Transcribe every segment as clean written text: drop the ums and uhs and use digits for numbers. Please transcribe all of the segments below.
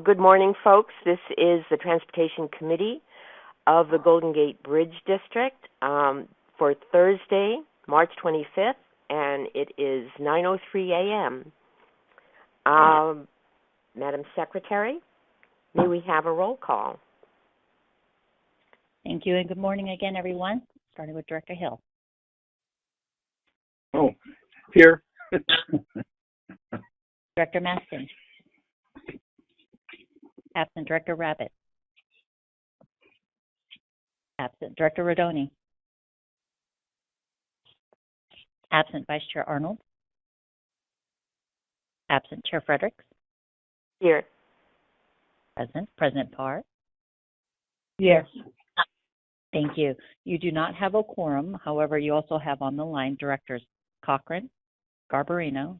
Good morning, folks. This is the Transportation Committee of the Golden Gate Bridge District for Thursday, March 25th, and it is 9:03 a.m. Madam Secretary, may we have a roll call? Thank you, and good morning again, everyone, starting with Director Hill. Oh, here. Director Maston. Absent Director Rabbit. Absent Director Rodoni. Absent Vice Chair Arnold. Absent Chair Fredericks. Here. Present President Parr. Yes. Thank you. You do not have a quorum. However, you also have on the line Directors Cochran, Garbarino,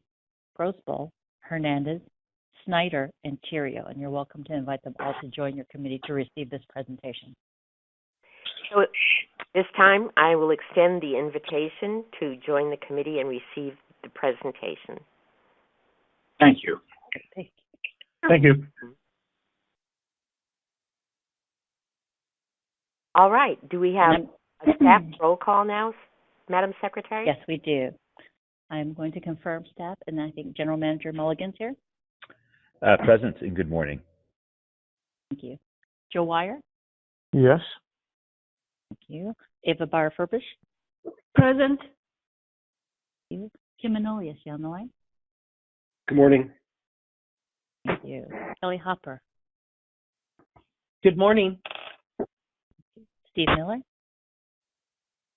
Grosbull, Hernandez, Snyder, and Theriault, and you're welcome to invite them all to join your committee to receive this presentation. So this time, I will extend the invitation to join the committee and receive the presentation. Thank you. Thank you. All right. Do we have a staff roll call now, Madam Secretary? Yes, we do. I'm going to confirm staff, and I think General Manager Mulligan's here. Present, and good morning. Thank you. Joe Wire? Yes. Thank you. Ava Barr-Furbish? Present. Thank you. Kim Manoli, is she on the line? Good morning. Thank you. Kelly Hopper? Good morning. Steve Miller?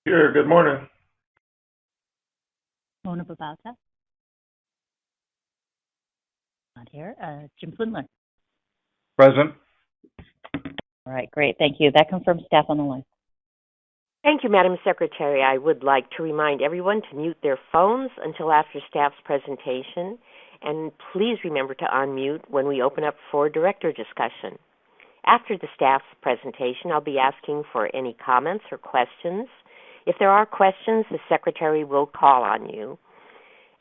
Here, good morning. Mona Babauta? Not here. Jim Flindler? Present. All right, great. Thank you. That confirms staff on the line. Thank you, Madam Secretary. I would like to remind everyone to mute their phones until after staff's presentation, and please remember to unmute when we open up for director discussion. After the staff's presentation, I'll be asking for any comments or questions. If there are questions, the Secretary will call on you.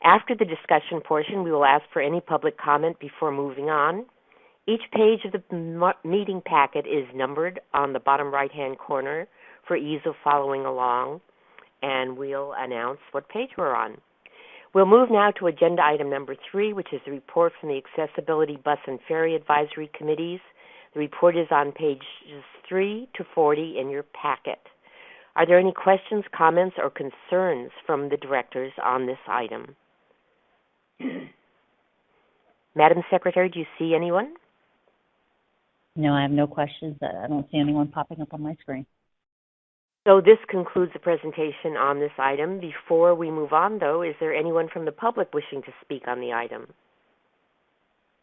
After the discussion portion, we will ask for any public comment before moving on. Each page of the meeting packet is numbered on the bottom right-hand corner for ease of following along, and we'll announce what page we're on. We'll move now to agenda item number 3, which is the report from the Accessibility Bus and Ferry Advisory Committees. The report is on pages 3 to 40 in your packet. Are there any questions, comments, or concerns from the directors on this item? Madam Secretary, do you see anyone? No, I have no questions. I don't see anyone popping up on my screen. So this concludes the presentation on this item. Before we move on, though, is there anyone from the public wishing to speak on the item?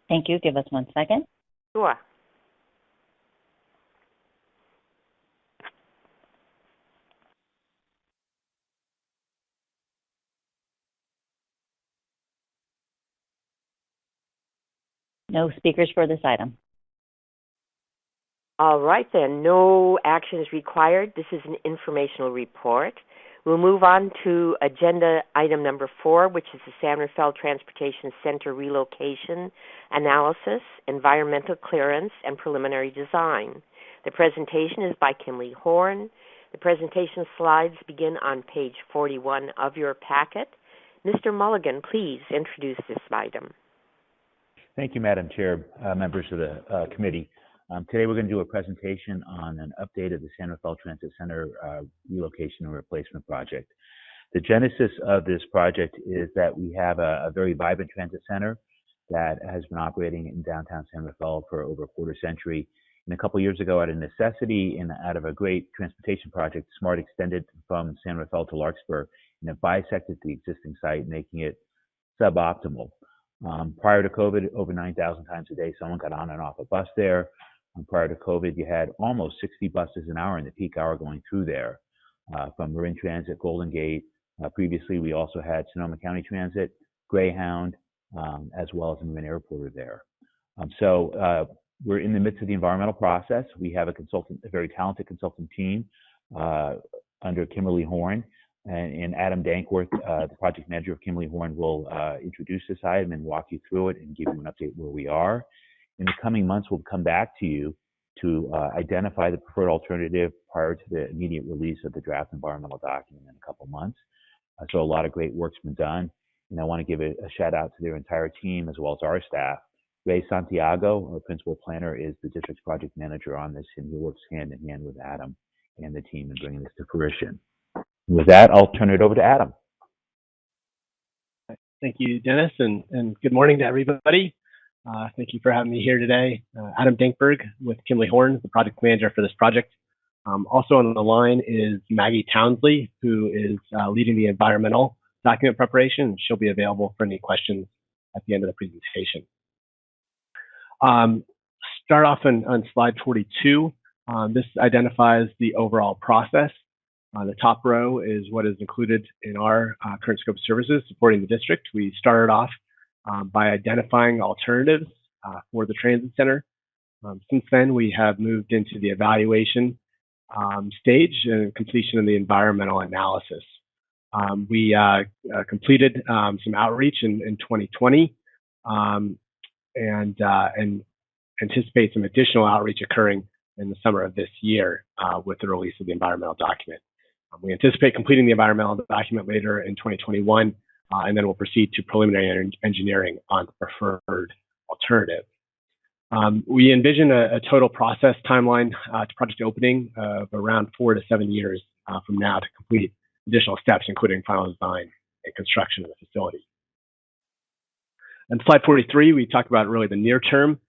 Thank you. Give us 1 second. Sure. No speakers for this item. All right, then. No action is required. This is an informational report. We'll move on to agenda item number 4, which is the San Rafael Transportation Center relocation analysis, environmental clearance, and preliminary design. The presentation is by Kimberly Horn. The presentation slides begin on page 41 of your packet. Mr. Mulligan, please introduce this item. Thank you, Madam Chair, members of the committee. Today we're going to do a presentation on an update of the San Rafael Transit Center relocation and replacement project. The genesis of this project is that we have a very vibrant transit center that has been operating in downtown San Rafael for over a quarter century. And a couple of years ago, out of necessity and out of a great transportation project, SMART extended from San Rafael to Larkspur, and it bisected the existing site, making it suboptimal. Prior to COVID, over 9,000 times a day, someone got on and off a bus there. Prior to COVID, you had almost 60 buses an hour in the peak hour going through there, from Marin Transit, Golden Gate. Previously, we also had Sonoma County Transit, Greyhound, as well as Marin Airport there. We're in the midst of the environmental process. We have a very talented consultant team under Kimberly Horn, and Adam Dankworth, the project manager of Kimberly Horn, will introduce this item and walk you through it and give you an update where we are. In the coming months, we'll come back to you to identify the preferred alternative prior to the immediate release of the draft environmental document in a couple months. So a lot of great work's been done, and I want to give a shout out to their entire team as well as our staff. Ray Santiago, our principal planner, is the district's project manager on this, and he works hand in hand with Adam and the team in bringing this to fruition. With that, I'll turn it over to Adam. Thank you, Dennis, and good morning to everybody. Thank you for having me here today. Adam Dinkberg with Kimley Horn, the project manager for this project. Also on the line is Maggie Townsley, who is leading the environmental document preparation. She'll be available for any questions at the end of the presentation. Start off on slide 42. This identifies the overall process. The top row is what is included in our current scope of services supporting the district. We started off by identifying alternatives for the transit center. Since then, we have moved into the evaluation stage and completion of the environmental analysis. We completed some outreach in 2020 and anticipate some additional outreach occurring in the summer of this year with the release of the environmental document. We anticipate completing the environmental document later in 2021, and then we'll proceed to preliminary engineering on the preferred alternative. We envision a total process timeline to project opening of around 4 to 7 years from now to complete additional steps, including final design and construction of the facility. On slide 43, we talk about really the near-term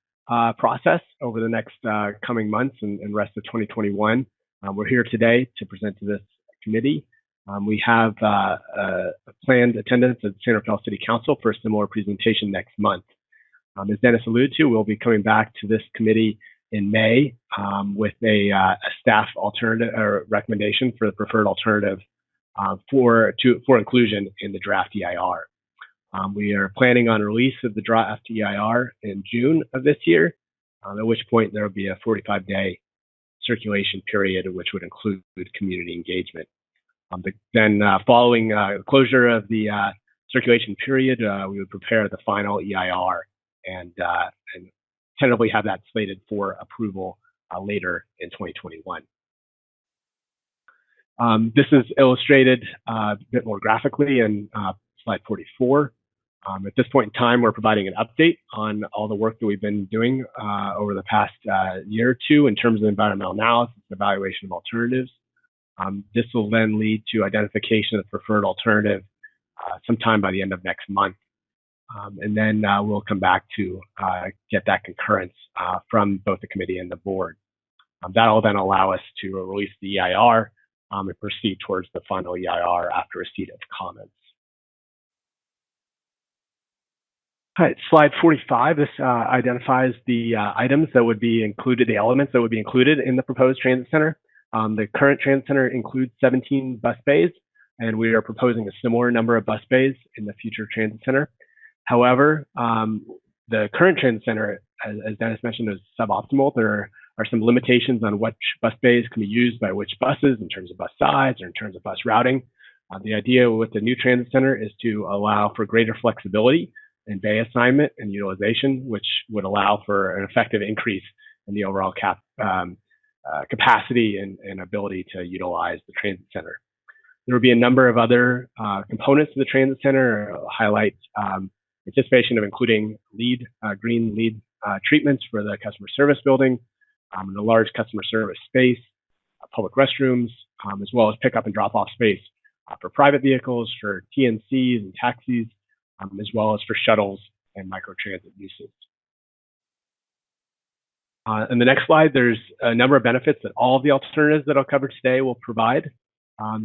process over the next coming months and rest of 2021. We're here today to present to this committee. We have a planned attendance at San Rafael City Council for a similar presentation next month. As Dennis alluded to, we'll be coming back to this committee in May with a staff alternative or recommendation for the preferred alternative for inclusion in the draft EIR. We are planning on release of the draft EIR in June of this year, at which point there will be a 45-day circulation period, which would include community engagement. Then following closure of the circulation period, we would prepare the final EIR and tentatively have that slated for approval later in 2021. This is illustrated a bit more graphically in slide 44. At this point in time, we're providing an update on all the work that we've been doing over the past year or two in terms of environmental analysis and evaluation of alternatives. This will then lead to identification of the preferred alternative sometime by the end of next month. And then we'll come back to get that concurrence from both the committee and the board. That'll then allow us to release the EIR and proceed towards the final EIR after receipt of comments. All right, slide 45, this identifies the items that would be included, the elements that would be included in the proposed transit center. The current transit center includes 17 bus bays, and we are proposing a similar number of bus bays in the future transit center. However, the current transit center, as Dennis mentioned, is suboptimal. There are some limitations on which bus bays can be used by which buses in terms of bus size or in terms of bus routing. The idea with the new transit center is to allow for greater flexibility in bay assignment and utilization, which would allow for an effective increase in the overall capacity and ability to utilize the transit center. There will be a number of other components to the transit center. I'll highlight anticipation of including green LEED treatments for the customer service building, the large customer service space, public restrooms, as well as pickup and drop-off space for private vehicles, for TNCs and taxis, as well as for shuttles and microtransit uses. In the next slide, there's a number of benefits that all of the alternatives that I'll cover today will provide.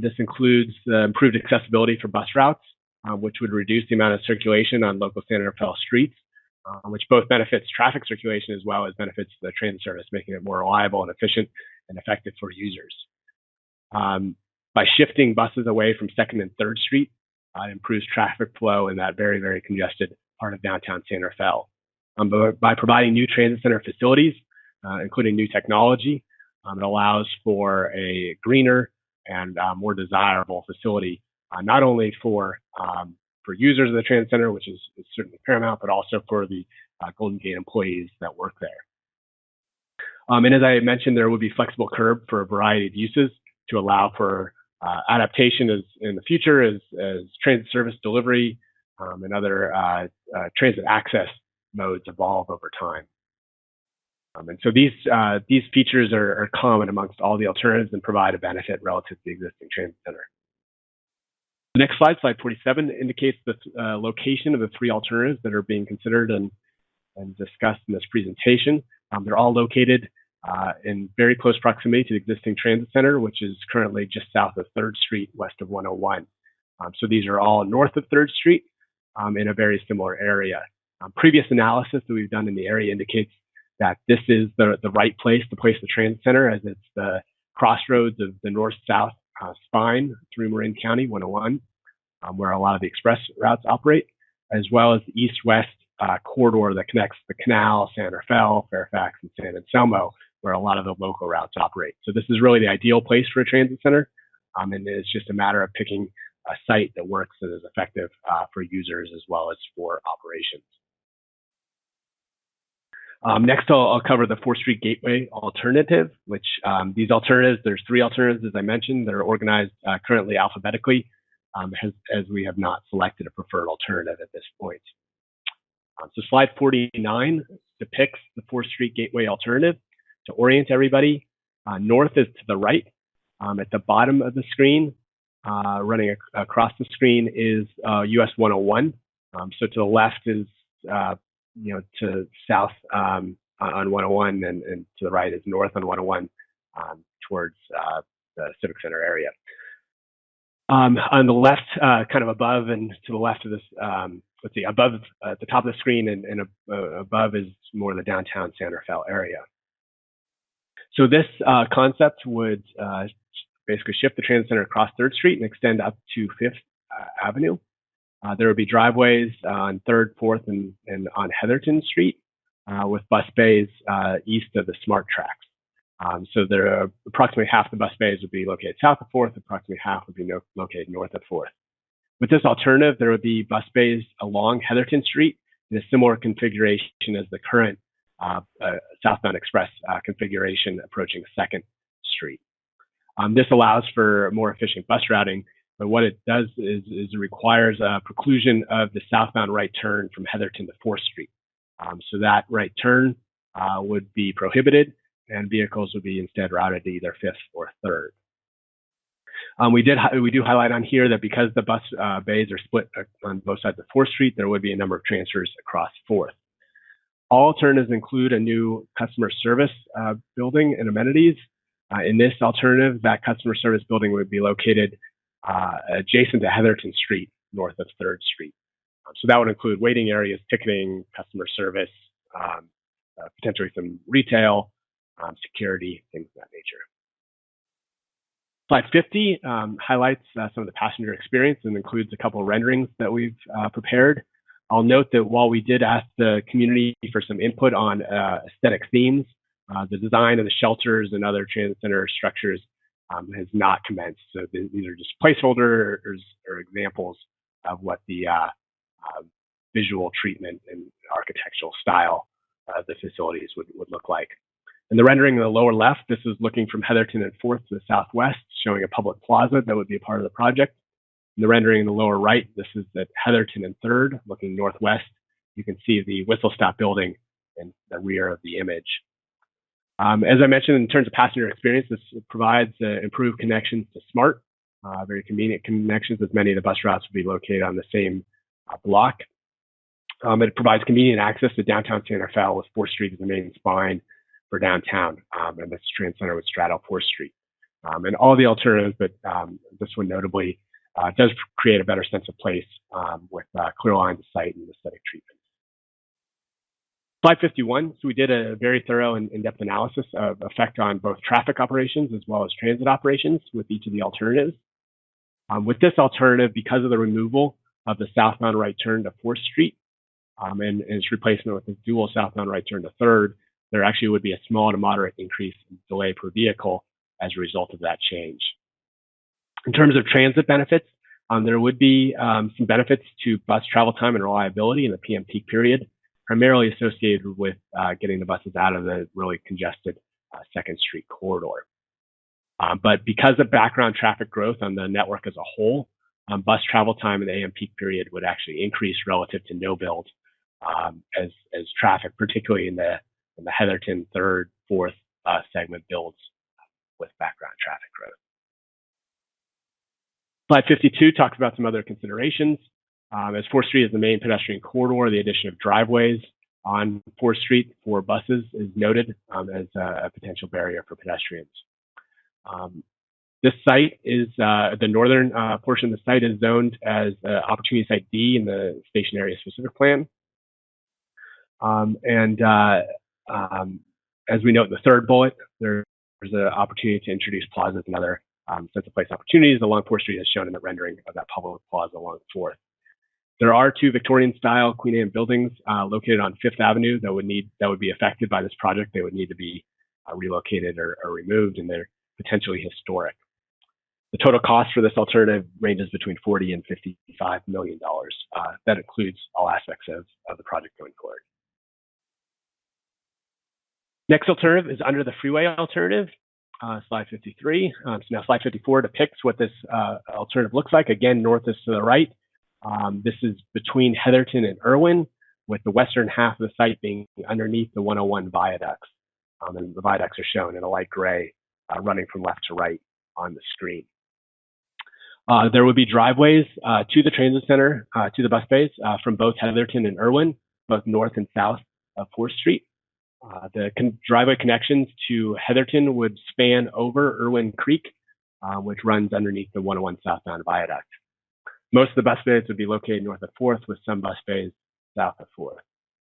This includes the improved accessibility for bus routes, which would reduce the amount of circulation on local San Rafael streets, which both benefits traffic circulation as well as benefits the transit service, making it more reliable and efficient and effective for users. By shifting buses away from 2nd and 3rd Street, it improves traffic flow in that very, very congested part of downtown San Rafael. By providing new transit center facilities, including new technology, it allows for a greener and more desirable facility, not only for users of the transit center, which is certainly paramount, but also for the Golden Gate employees that work there. And as I mentioned, there would be flexible curb for a variety of uses to allow for adaptation in the future as transit service delivery and other transit access modes evolve over time. And so these features are common amongst all the alternatives and provide a benefit relative to the existing transit center. The next slide, slide 47, indicates the location of the three alternatives that are being considered and discussed in this presentation. They're all located in very close proximity to the existing transit center, which is currently just south of 3rd Street, west of 101. So these are all north of 3rd Street in a very similar area. Previous analysis that we've done in the area indicates that this is the right place to place the transit center, as it's the crossroads of the north-south spine through Marin County 101, where a lot of the express routes operate, as well as the east-west corridor that connects the Canal, San Rafael, Fairfax, and San Anselmo, where a lot of the local routes operate. So this is really the ideal place for a transit center, and it's just a matter of picking a site that works and is effective for users as well as for operations. Next, I'll cover the 4th Street Gateway alternative, which these alternatives, there's 3 alternatives, as I mentioned. They're organized currently alphabetically, as we have not selected a preferred alternative at this point. So slide 49 depicts the 4th Street Gateway alternative. To orient everybody, north is to the right. At the bottom of the screen, running across the screen is US 101. So to the left is to south on 101, and to the right is north on 101 towards the Civic Center area. On the left, kind of above and to the left of this, let's see, above at the top of the screen and above is more the downtown San Rafael area. So this concept would basically shift the transit center across 3rd Street and extend up to 5th Avenue. There would be driveways on 3rd, 4th, and on Heatherton Street with bus bays east of the SMART tracks. So there are approximately half the bus bays would be located south of 4th, approximately half would be located north of 4th. With this alternative, there would be bus bays along Heatherton Street in a similar configuration as the current southbound express configuration approaching 2nd Street. This allows for more efficient bus routing, but what it does is it requires a preclusion of the southbound right turn from Heatherton to 4th Street. So that right turn would be prohibited, and vehicles would be instead routed to either 5th or 3rd. We do highlight on here that because the bus bays are split on both sides of 4th Street, there would be a number of transfers across 4th. All alternatives include a new customer service building and amenities. In this alternative, that customer service building would be located adjacent to Heatherton Street, north of 3rd Street. So that would include waiting areas, ticketing, customer service, potentially some retail, security, things of that nature. Slide 50 highlights some of the passenger experience and includes a couple of renderings that we've prepared. I'll note that while we did ask the community for some input on aesthetic themes, the design of the shelters and other transit center structures has not commenced. So these are just placeholders or examples of what the visual treatment and architectural style of the facilities would look like. And the rendering in the lower left, this is looking from Heatherton and 4th to the southwest, showing a public plaza that would be a part of the project. In the rendering in the lower right, this is at Heatherton and 3rd, looking northwest. You can see the Whistle Stop building in the rear of the image. As I mentioned, in terms of passenger experience, this provides improved connections to SMART, very convenient connections, as many of the bus routes would be located on the same block. It provides convenient access to downtown San Rafael with 4th Street as the main spine for downtown, and this transit center would straddle 4th Street. And all the alternatives, but this one notably does create a better sense of place with clear lines of sight and aesthetic treatment. Slide 51, so we did a very thorough and in-depth analysis of effect on both traffic operations as well as transit operations with each of the alternatives. With this alternative, because of the removal of the southbound right turn to 4th Street and its replacement with the dual southbound right turn to 3rd, there actually would be a small to moderate increase in delay per vehicle as a result of that change. In terms of transit benefits, there would be some benefits to bus travel time and reliability in the PM peak period. primarily associated with getting the buses out of the really congested 2nd Street corridor. But because of background traffic growth on the network as a whole, bus travel time in the AM peak period would actually increase relative to no build as traffic, particularly in the Heatherton 3rd, 4th segment builds with background traffic growth. Slide 52 talks about some other considerations. As 4th Street is the main pedestrian corridor, the addition of driveways on 4th Street for buses is noted as a potential barrier for pedestrians. This site is, the northern portion of the site is zoned as Opportunity Site D in the Station Area Specific Plan. As we note in the 3rd bullet, there's an opportunity to introduce plazas and other sense of place opportunities along 4th Street as shown in the rendering of that public plaza along 4th. There are 2 Victorian-style Queen Anne buildings located on 5th Avenue that would be affected by this project. They would need to be relocated or removed, and they're potentially historic. The total cost for this alternative ranges between $40 and $55 million. That includes all aspects of the project going forward. Next alternative is under the freeway alternative, slide 53. So now slide 54 depicts what this alternative looks like. Again, north is to the right. This is between Heatherton and Irwin, with the western half of the site being underneath the 101 viaducts. And the viaducts are shown in a light gray running from left to right on the screen. There would be driveways to the transit center, to the bus bays from both Heatherton and Irwin, both north and south of 4th Street. The driveway connections to Heatherton would span over Irwin Creek, which runs underneath the 101 southbound viaduct. Most of the bus bays would be located north of 4th, with some bus bays south of 4th.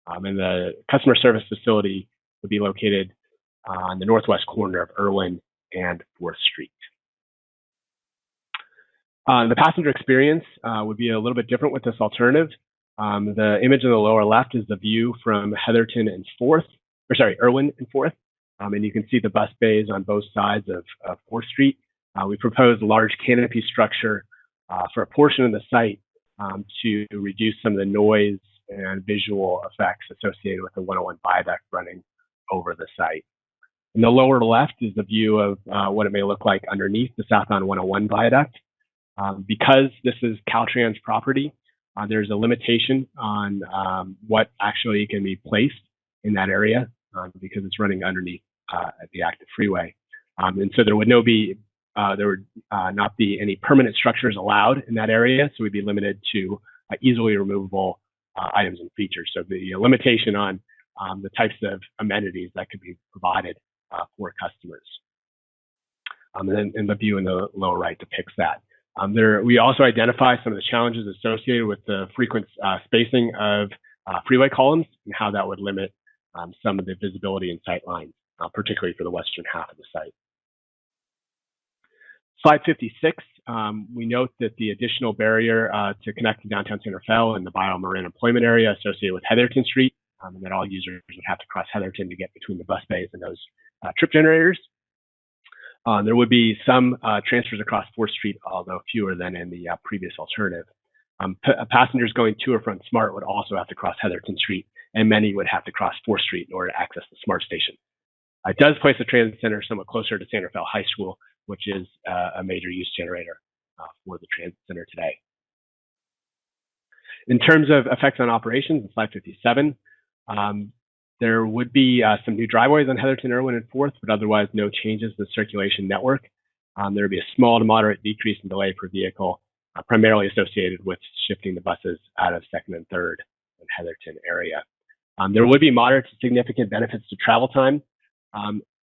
And the customer service facility would be located on the northwest corner of Irwin and 4th Street. The passenger experience would be a little bit different with this alternative. The image in the lower left is the view from Heatherton and Irwin and 4th. And you can see the bus bays on both sides of 4th Street. We proposed a large canopy structure for a portion of the site to reduce some of the noise and visual effects associated with the 101 viaduct running over the site. In the lower left is the view of what it may look like underneath the southbound 101 viaduct. Because this is Caltrans property, there's a limitation on what actually can be placed in that area because it's running underneath the active freeway. And so there would not be any permanent structures allowed in that area, so we'd be limited to easily removable items and features. So the limitation on the types of amenities that could be provided for customers. And the view in the lower right depicts that. We also identify some of the challenges associated with the frequent spacing of freeway columns and how that would limit some of the visibility and sight lines, particularly for the western half of the site. Slide 56, we note that the additional barrier to connect to downtown Santa Fe and the BioMarin employment area associated with Heatherton Street, and that all users would have to cross Heatherton to get between the bus bays and those trip generators. There would be some transfers across 4th Street, although fewer than in the previous alternative. Passengers going to or from SMART would also have to cross Heatherton Street, and many would have to cross 4th Street in order to access the SMART station. It does place the transit center somewhat closer to Santa Fe High School, which is a major use generator for the transit center today. In terms of effects on operations, in slide 57, there would be some new driveways on Heatherton, Irwin, and 4th, but otherwise no changes to the circulation network. There would be a small to moderate decrease in delay per vehicle, primarily associated with shifting the buses out of 2nd and 3rd in Heatherton area. There would be moderate to significant benefits to travel time,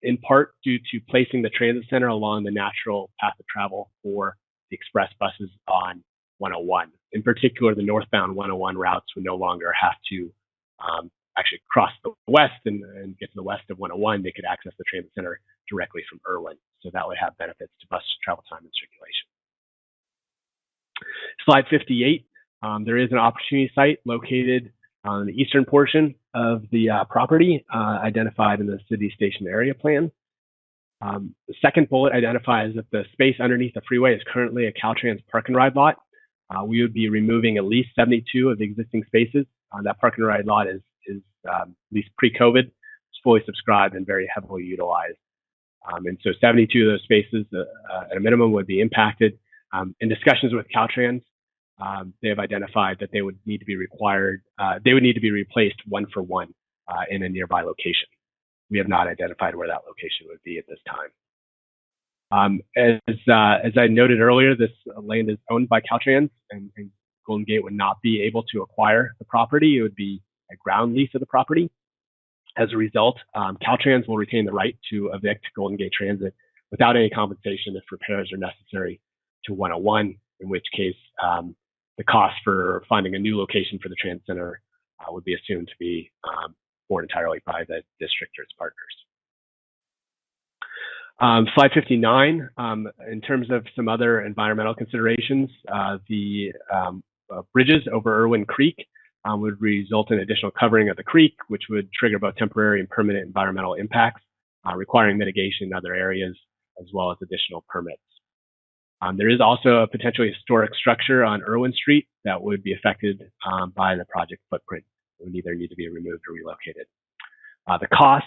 in part due to placing the transit center along the natural path of travel for the express buses on 101. In particular, the northbound 101 routes would no longer have to actually cross the west and get to the west of 101. They could access the transit center directly from Irwin. So that would have benefits to bus travel time and circulation. Slide 58, there is an opportunity site located on the eastern portion of the property identified in the city station area plan. The second bullet identifies that the space underneath the freeway is currently a Caltrans park and ride lot. We would be removing at least 72 of the existing spaces. That park and ride lot is at least pre-COVID, was fully subscribed and very heavily utilized. And so 72 of those spaces at a minimum would be impacted. In discussions with Caltrans, they have identified that they would need to be replaced one for one in a nearby location. We have not identified where that location would be at this time. As I noted earlier, this land is owned by Caltrans, and Golden Gate would not be able to acquire the property. It would be a ground lease of the property. As a result, Caltrans will retain the right to evict Golden Gate Transit without any compensation if repairs are necessary to 101, in which case the cost for finding a new location for the transit center would be assumed to be borne entirely by the district or its partners. Slide 59, in terms of some other environmental considerations, the bridges over Irwin Creek would result in additional covering of the creek, which would trigger both temporary and permanent environmental impacts, requiring mitigation in other areas, as well as additional permits. There is also a potentially historic structure on Irwin Street that would be affected by the project footprint. It would either need to be removed or relocated. The cost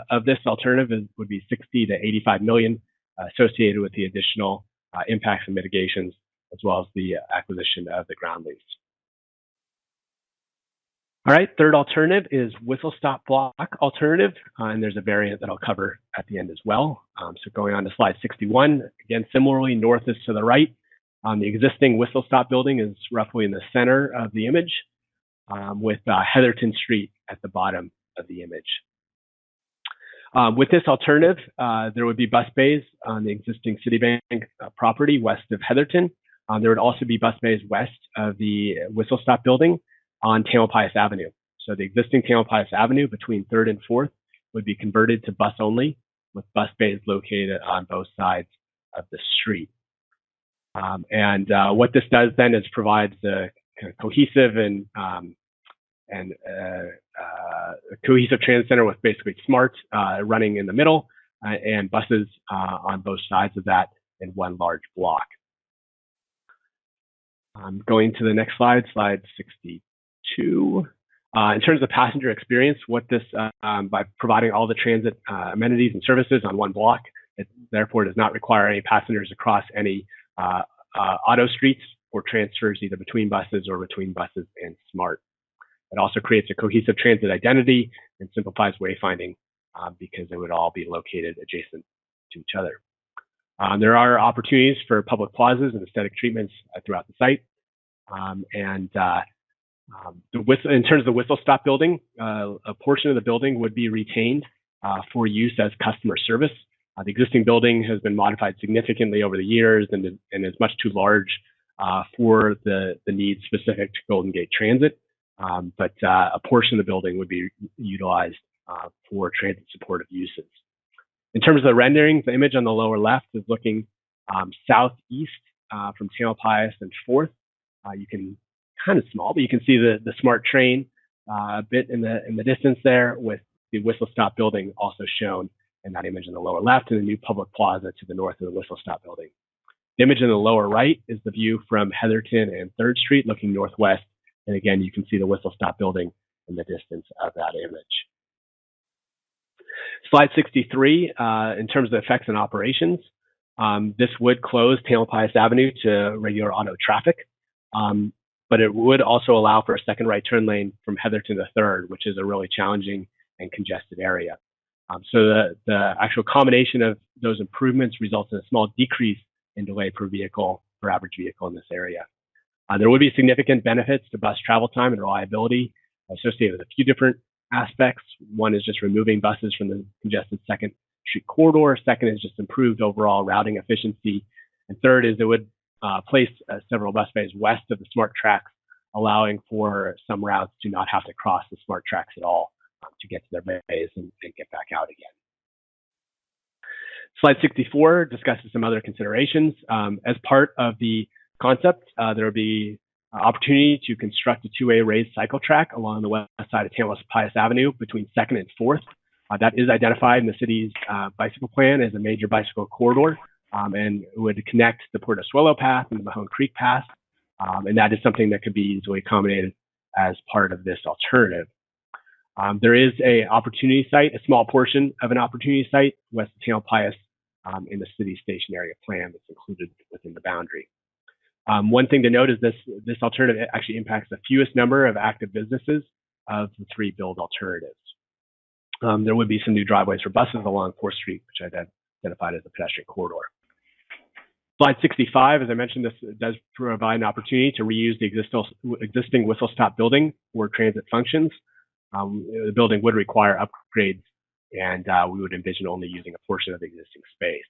of this alternative would be 60 to 85 million associated with the additional impacts and mitigations, as well as the acquisition of the ground lease. All right, third alternative is whistle stop block alternative, and there's a variant that I'll cover at the end as well. So going on to slide 61, again, similarly, north is to the right. The existing whistle stop building is roughly in the center of the image, with Heatherton Street at the bottom of the image. With this alternative, there would be bus bays on the existing Citibank property west of Heatherton. There would also be bus bays west of the whistle stop building on Tamalpais Avenue. So the existing Tamalpais Avenue between 3rd and 4th would be converted to bus only, with bus bays located on both sides of the street. What this does then is provides a kind of cohesive and cohesive transit center with basically SMART running in the middle and buses on both sides of that in one large block. Going to the next slide, slide 62. In terms of passenger experience, what this, by providing all the transit amenities and services on one block, it therefore does not require any passengers across any auto streets or transfers either between buses or between buses and SMART. It also creates a cohesive transit identity and simplifies wayfinding because they would all be located adjacent to each other. There are opportunities for public plazas and aesthetic treatments throughout the site. In terms of the whistle stop building, a portion of the building would be retained for use as customer service. The existing building has been modified significantly over the years and is much too large for the needs specific to Golden Gate Transit. But a portion of the building would be utilized for transit supportive uses. In terms of the rendering, the image on the lower left is looking southeast from Tamalpais and 4th. You can kind of small, but you can see the SMART train a bit in the distance there, with the whistle stop building also shown in that image in the lower left, and the new public plaza to the north of the whistle stop building. The image in the lower right is the view from Heatherton and 3rd Street looking northwest. And again, you can see the whistle stop building in the distance of that image. Slide 63, in terms of effects and operations, this would close Tamalpais Avenue to regular auto traffic, but it would also allow for a second right turn lane from Heatherton to 3rd, which is a really challenging and congested area. So the actual combination of those improvements results in a small decrease in delay per average vehicle in this area. There would be significant benefits to bus travel time and reliability associated with a few different aspects. One is just removing buses from the congested 2nd Street corridor. Second is just improved overall routing efficiency. And third is it would place several bus bays west of the SMART tracks, allowing for some routes to not have to cross the SMART tracks at all to get to their bays and get back out again. Slide 64 discusses some other considerations. As part of the concept, there will be opportunity to construct a two-way raised cycle track along the west side of Tamalpais Avenue between 2nd and 4th. That is identified in the city's bicycle plan as a major bicycle corridor, and would connect the Portosuelo Path and the Mahone Creek Path. And that is something that could be easily accommodated as part of this alternative. There is a opportunity site, a small portion of an opportunity site west of Tamalpais in the city station area plan that's included within the boundary. One thing to note is this alternative actually impacts the fewest number of active businesses of the 3 build alternatives. There would be some new driveways for buses along 4th Street, which I identified as a pedestrian corridor. Slide 65, as I mentioned, this does provide an opportunity to reuse the existing whistle stop building for transit functions. The building would require upgrades, and we would envision only using a portion of the existing space.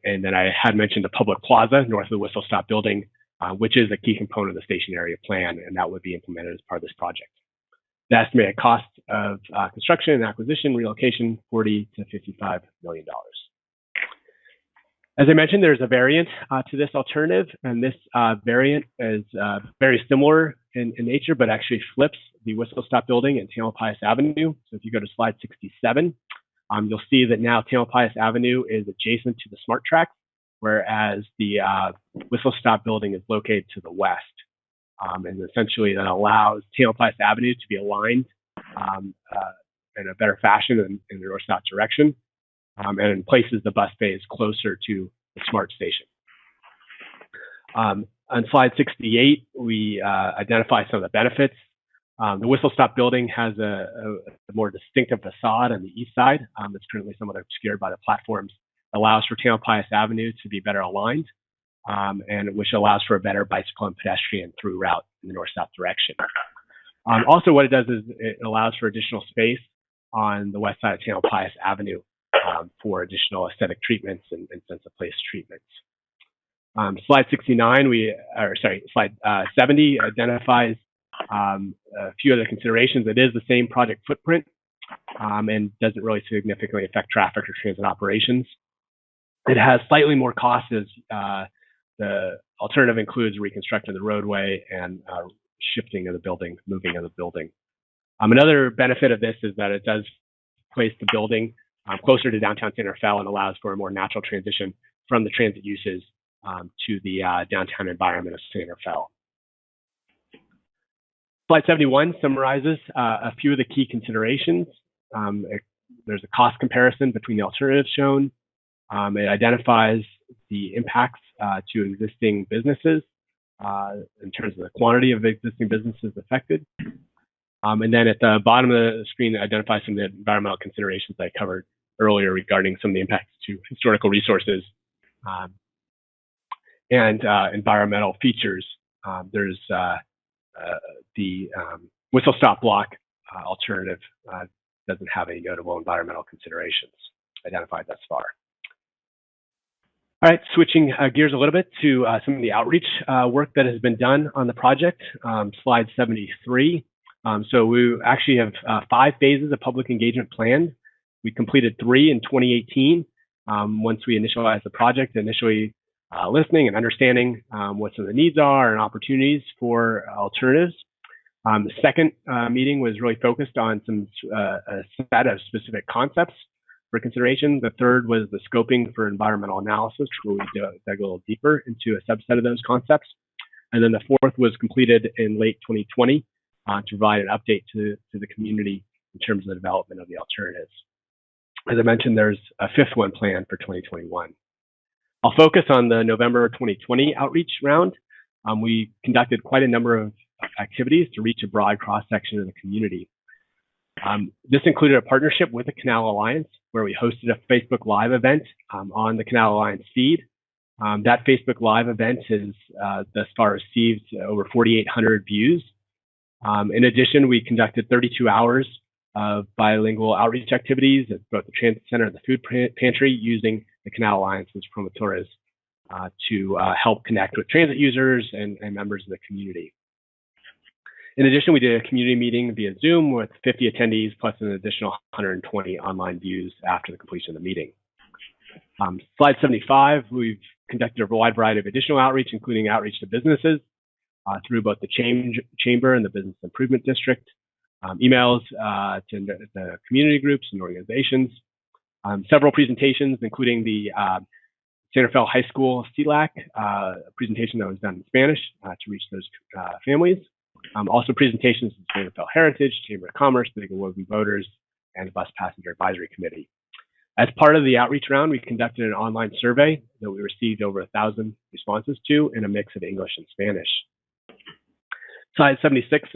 And then I had mentioned the public plaza north of the whistle stop building, which is a key component of the station area plan, and that would be implemented as part of this project. The estimated cost of construction and acquisition relocation, $40 to $55 million. As I mentioned, there's a variant to this alternative, and this variant is very similar in nature, but actually flips the whistle stop building and Tamalpais Avenue. So if you go to slide 67, you'll see that now Tamalpais Avenue is adjacent to the SMART track, whereas the whistle stop building is located to the west. And essentially that allows Tamalpais Avenue to be aligned in a better fashion in the north-south direction, and places the bus bays closer to the SMART station. On slide 68, we identify some of the benefits. The whistle stop building has a more distinctive facade on the east side. It's currently somewhat obscured by the platforms. Allows for Tamalpais Avenue to be better aligned, and which allows for a better bicycle and pedestrian through route in the north-south direction. Also, what it does is it allows for additional space on the west side of Tamalpais Avenue for additional aesthetic treatments and sense of place treatments. Slide 70 identifies a few other considerations. It is the same project footprint and doesn't really significantly affect traffic or transit operations. It has slightly more costs as the alternative includes reconstructing the roadway and shifting of the building, moving of the building. Another benefit of this is that it does place the building closer to downtown Santa Fe and allows for a more natural transition from the transit uses to the downtown environment of Santa Fe. Slide 71 summarizes a few of the key considerations. There's a cost comparison between the alternatives shown. It identifies the impacts to existing businesses in terms of the quantity of existing businesses affected. And then at the bottom of the screen, it identifies some of the environmental considerations I covered earlier regarding some of the impacts to historical resources and environmental features. There's the whistle stop block alternative doesn't have any notable environmental considerations identified thus far. All right, switching gears a little bit to some of the outreach work that has been done on the project. Slide 73. So we actually have 5 phases of public engagement planned. We completed 3 in 2018. Once we initialized the project, initially listening and understanding what some of the needs are and opportunities for alternatives. The second meeting was really focused on a set of specific concepts for consideration. The third was the scoping for environmental analysis, where we dug a little deeper into a subset of those concepts. And then the fourth was completed in late 2020 to provide an update to the community in terms of the development of the alternatives. As I mentioned, there's a 5th one planned for 2021. I'll focus on the November 2020 outreach round. We conducted quite a number of activities to reach a broad cross-section of the community. This included a partnership with the Canal Alliance, where we hosted a Facebook Live event on the Canal Alliance feed. That Facebook Live event has thus far received over 4,800 views. In addition, we conducted 32 hours of bilingual outreach activities at both the Transit Center and the Food Pantry using the Canal Alliance's promotores to help connect with transit users and members of the community. In addition, we did a community meeting via Zoom with 50 attendees plus an additional 120 online views after the completion of the meeting. Slide 75, we've conducted a wide variety of additional outreach, including outreach to businesses through both the Chamber and the Business Improvement District, emails to the community groups and organizations, several presentations, including the Santa Fe High School CLAC presentation that was done in Spanish to reach those families. Also presentations to the San Rafael Heritage, Chamber of Commerce, the League of Women Voters, and the Bus Passenger Advisory Committee. As part of the outreach round, we conducted an online survey that we received over 1,000 responses to in a mix of English and Spanish. Slide 76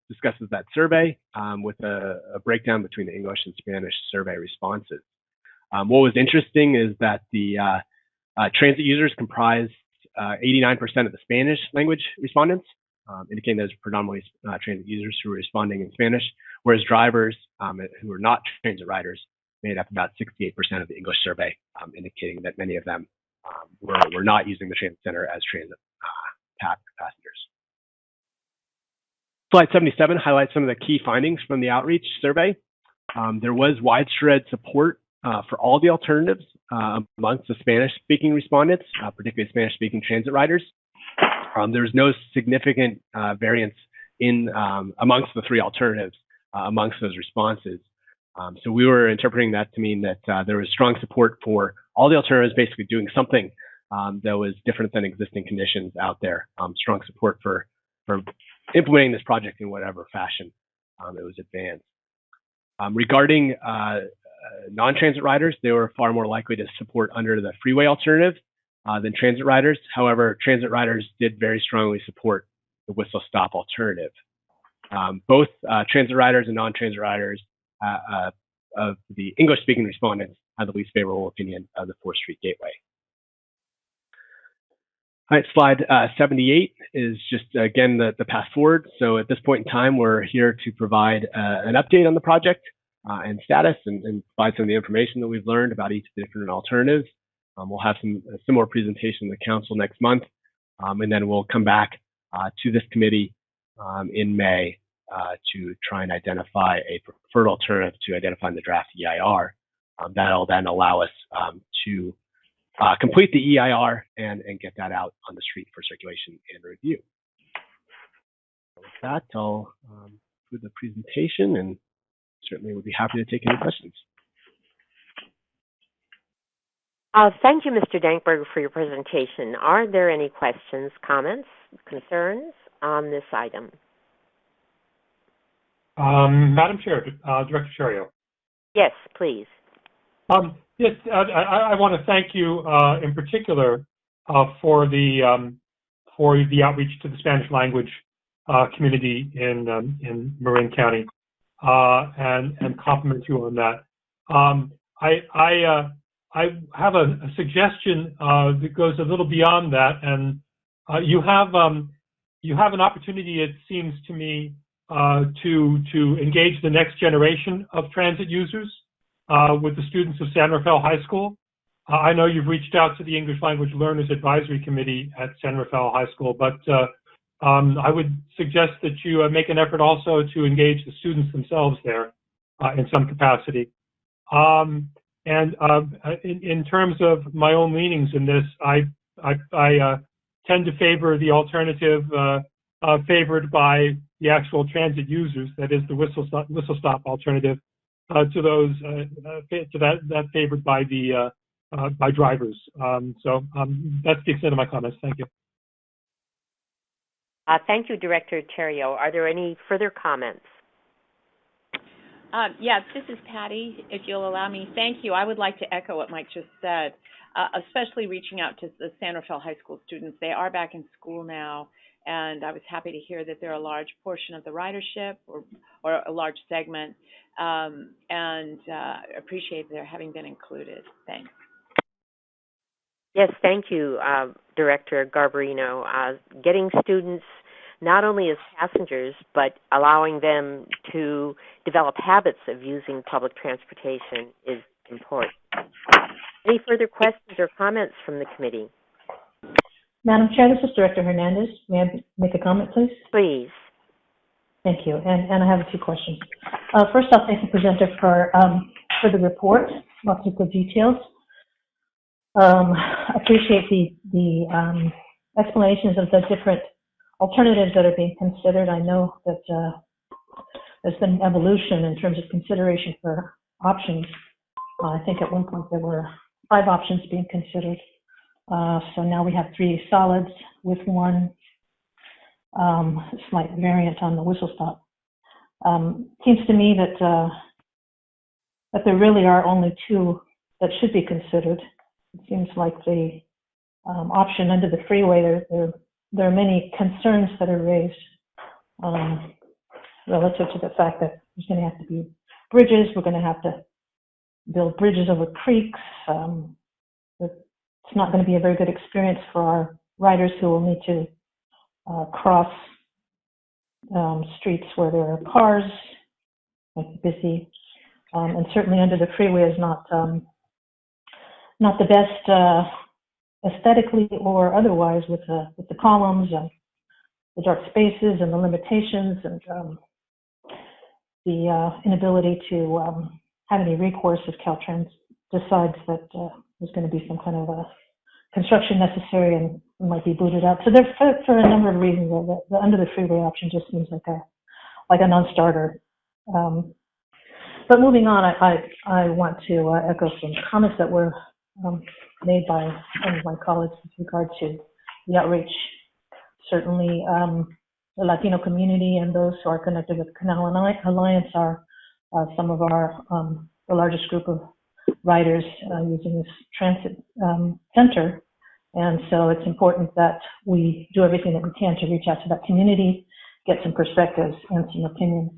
discusses that survey with a breakdown between the English and Spanish survey responses. What was interesting is that the transit users comprised 89% of the Spanish language respondents, indicating there's predominantly transit users who were responding in Spanish, whereas drivers who are not transit riders made up about 68% of the English survey, indicating that many of them were not using the transit center as transit passengers. Slide 77 highlights some of the key findings from the outreach survey. There was widespread support for all the alternatives amongst the Spanish-speaking respondents, particularly Spanish-speaking transit riders. There was no significant variance in amongst the three alternatives amongst those responses. So we were interpreting that to mean that there was strong support for all the alternatives basically doing something that was different than existing conditions out there. Strong support for implementing this project in whatever fashion it was advanced. Regarding non-transit riders, they were far more likely to support under the freeway alternative than transit riders. However, transit riders did very strongly support the whistle stop alternative. Both transit riders and non-transit riders of the English-speaking respondents had the least favorable opinion of the 4th Street Gateway. All right, slide 78 is just, again, the path forward. So at this point in time, we're here to provide an update on the project and status and provide some of the information that we've learned about each of the different alternatives. We'll have a similar presentation in the council next month, and then we'll come back to this committee in May to try and identify a preferred alternative to identifying the draft EIR. That'll then allow us to complete the EIR and get that out on the street for circulation and review. With that, I'll do the presentation and certainly would be happy to take any questions. Thank you, Mr. Dankberger, for your presentation. Are there any questions, comments, concerns on this item? Madam Chair, Director Cherrio. Yes, please. Yes, I want to thank you in particular for the outreach to the Spanish language community in Marin County, and compliment you on that. I have a suggestion that goes a little beyond that, and you have an opportunity, it seems to me, to engage the next generation of transit users with the students of San Rafael High School. I know you've reached out to the English Language Learners Advisory Committee at San Rafael High School, but I would suggest that you make an effort also to engage the students themselves there in some capacity. And in terms of my own leanings in this, I tend to favor the alternative favored by the actual transit users, that is the whistle stop alternative, to those that favored by the by drivers. So that's the extent of my comments. Thank you. Thank you, Director Cherrio. Are there any further comments? Yes, this is Patty. If you'll allow me, thank you. I would like to echo what Mike just said, especially reaching out to the San Rafael High School students. They are back in school now, and I was happy to hear that they're a large portion of the ridership or a large segment, and appreciate their having been included. Thanks. Yes, thank you, Director Garbarino. Getting students not only as passengers, but allowing them to develop habits of using public transportation is important. Any further questions or comments from the committee? Madam Chair, this is Director Hernandez. May I make a comment, please? Please. Thank you, and I have a few questions. First, I'll thank the presenter for the report, lots of good details. I appreciate the explanations of the different alternatives that are being considered. I know that there's been an evolution in terms of consideration for options. I think at one point there were 5 options being considered. So now we have 3 solids with 1 slight variant on the whistle stop. Seems to me that there really are only two that should be considered. It seems like the option under the freeway, there are many concerns that are raised relative to the fact that there's going to have to be bridges. We're going to have to build bridges over creeks. It's not going to be a very good experience for our riders who will need to cross streets where there are cars, like busy, and certainly under the freeway is not the best aesthetically or otherwise with the columns and the dark spaces and the limitations and the inability to have any recourse if Caltrans decides that there's going to be some kind of a construction necessary and might be booted out. So there, for a number of reasons, the under the freeway option just seems like a non-starter. But moving on, I want to echo some comments that were made by some of my colleagues with regard to the outreach. Certainly, the Latino community and those who are connected with Canal Alliance are some of our the largest group of riders using this transit center. And so it's important that we do everything that we can to reach out to that community, get some perspectives and some opinions.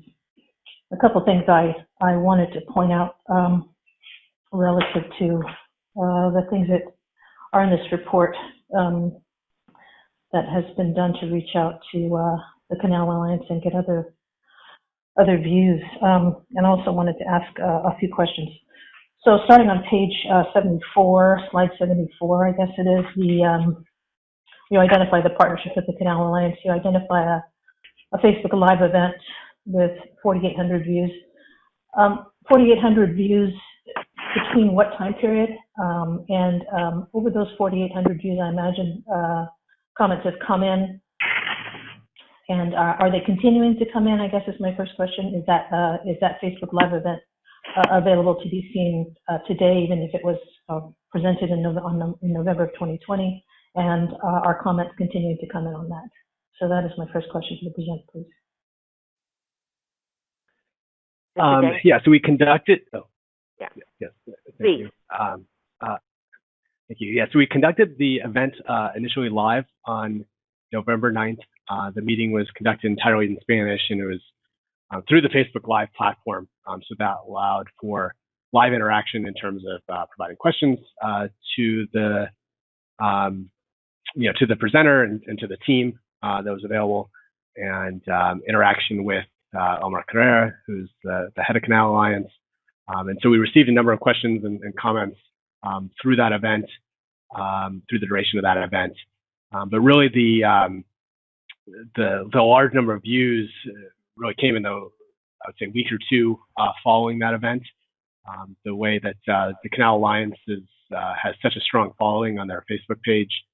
A couple things I wanted to point out relative to the things that are in this report that has been done to reach out to the Canal Alliance and get other views, and also wanted to ask a few questions. So starting on page 74, slide 74, I guess it is, you identify the partnership with the Canal Alliance. You identify a Facebook Live event with 4,800 views. 4,800 views between what time period? And over those 4,800 views, I imagine comments have come in. And are they continuing to come in? I guess is my first question. Is that Facebook Live event available to be seen today, even if it was presented in November of 2020? And are comments continuing to come in on that? So that is my first question to the presenter, please. Yeah, so we conducted. Oh, yeah. Yes. Thank Please. you. Thank you. Yeah, so we conducted the event initially live on November 9th. The meeting was conducted entirely in Spanish, and it was through the Facebook Live platform. So that allowed for live interaction in terms of providing questions to the to the presenter and to the team that was available, and interaction with Omar Carrera, who's the head of Canal Alliance. And so we received a number of questions and comments through that event, through the duration of that event. But really, the large number of views really came in the, I would say, week or two following that event. The way that the Canal Alliance has such a strong following on their Facebook page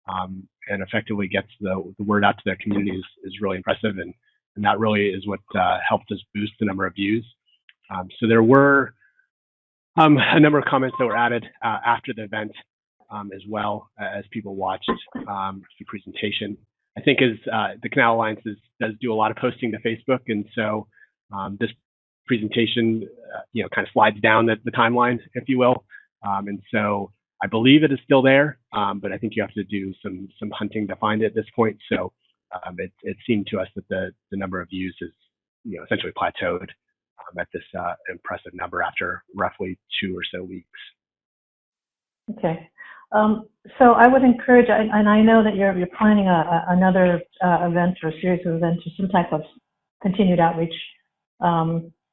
and effectively gets the word out to their community is really impressive, and that really is what helped us boost the number of views. So there were a number of comments that were added after the event as well as people watched the presentation. I think as the Canal Alliance does do a lot of posting to Facebook, and so this presentation, kind of slides down the timeline, if you will. And so I believe it is still there, but I think you have to do some hunting to find it at this point. So it seemed to us that the number of views is essentially plateaued at this impressive number after roughly 2 or so weeks. Okay. So I would encourage, and I know that you're planning another event or a series of events or some type of continued outreach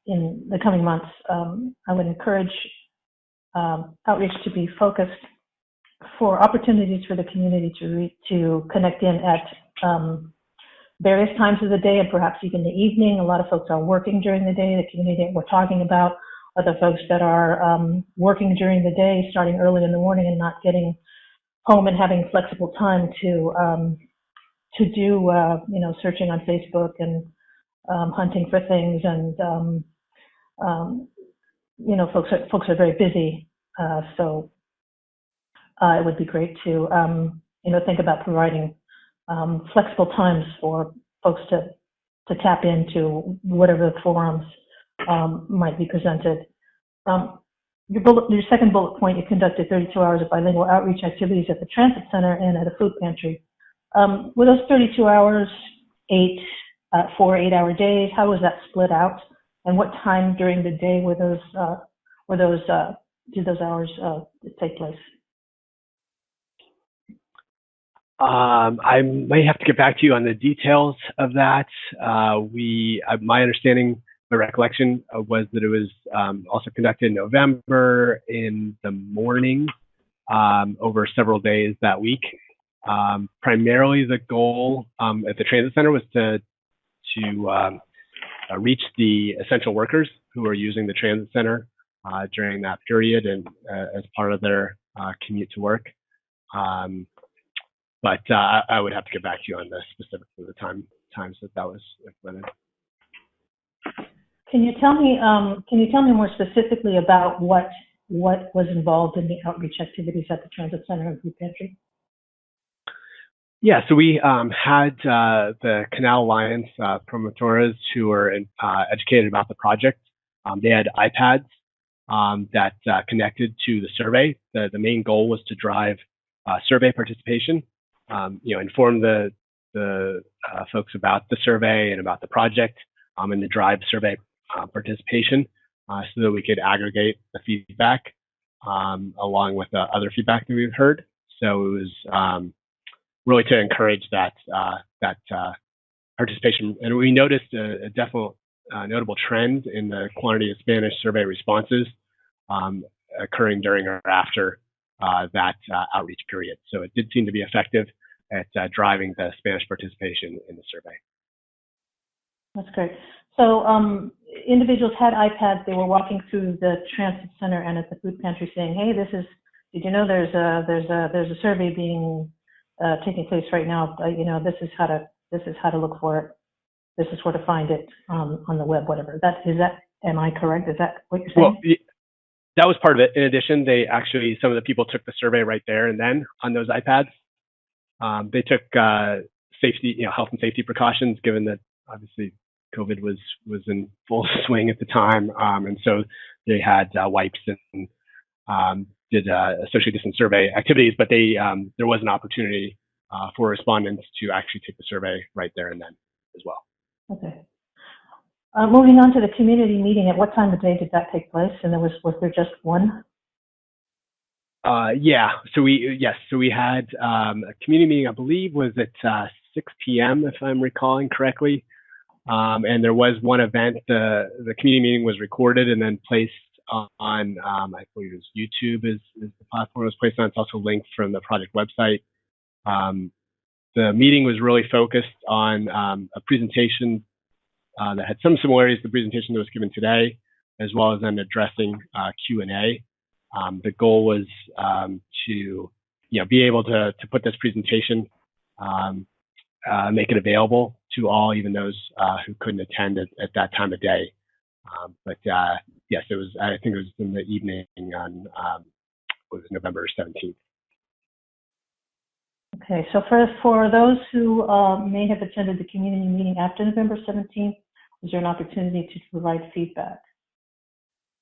in the coming months. I would encourage outreach to be focused for opportunities for the community to connect in at various times of the day and perhaps even the evening. A lot of folks are working during the day. The community that we're talking about are the folks that are working during the day, starting early in the morning and not getting home and having flexible time to do searching on Facebook and hunting for things, and folks are very busy, so it would be great to think about providing flexible times for folks to tap into whatever the forums might be presented. Your second bullet point, you conducted 32 hours of bilingual outreach activities at the transit center and at a food pantry. Were those 32 hours 4 8-hour days? How was that split out? And what time during the day did those hours take place? I may have to get back to you on the details of that. My understanding, my recollection was that it was also conducted in November in the morning over several days that week. Primarily, the goal at the transit center was to reach the essential workers who are using the transit center during that period and as part of their commute to work. But I would have to get back to you on the specifics of the times that was implemented. Can you tell me more specifically about what was involved in the outreach activities at the transit center and food pantry? Yeah, so we had the Canal Alliance promotores who were educated about the project. They had iPads that connected to the survey. The main goal was to drive survey participation, inform the folks about the survey and about the project, and to drive survey participation so that we could aggregate the feedback along with the other feedback that we've heard. So it was really to encourage that participation. And we noticed a definite notable trend in the quantity of Spanish survey responses occurring during or after that outreach period. So it did seem to be effective at driving the Spanish participation in the survey. That's great. So individuals had iPads. They were walking through the transit center and at the food pantry saying, "Hey, did you know there's a survey being taking place right now? This is how to look for it. This is where to find it on the web, whatever." Am I correct? Is that what you're saying? Well, that was part of it. In addition, some of the people took the survey right there and then on those iPads. They took safety, health and safety precautions, given that obviously COVID was in full swing at the time, and so they had wipes and did socially distant survey activities. But there was an opportunity for respondents to actually take the survey right there and then as well. Okay. Moving on to the community meeting, at what time of day did that take place? And was there just one? Yeah. So we had a community meeting, I believe, was at 6 p.m. if I'm recalling correctly. And there was one event. The community meeting was recorded and then placed on, I believe it was YouTube is the platform it was placed on. It's also linked from the project website. The meeting was really focused on a presentation that had some similarities to the presentation that was given today, as well as then addressing Q&A. The goal was to be able to put this presentation, make it available to all, even those who couldn't attend at that time of day. But yes, it was. I think it was in the evening on November 17th. Okay, so for those who may have attended the community meeting after November 17th, was there an opportunity to provide feedback?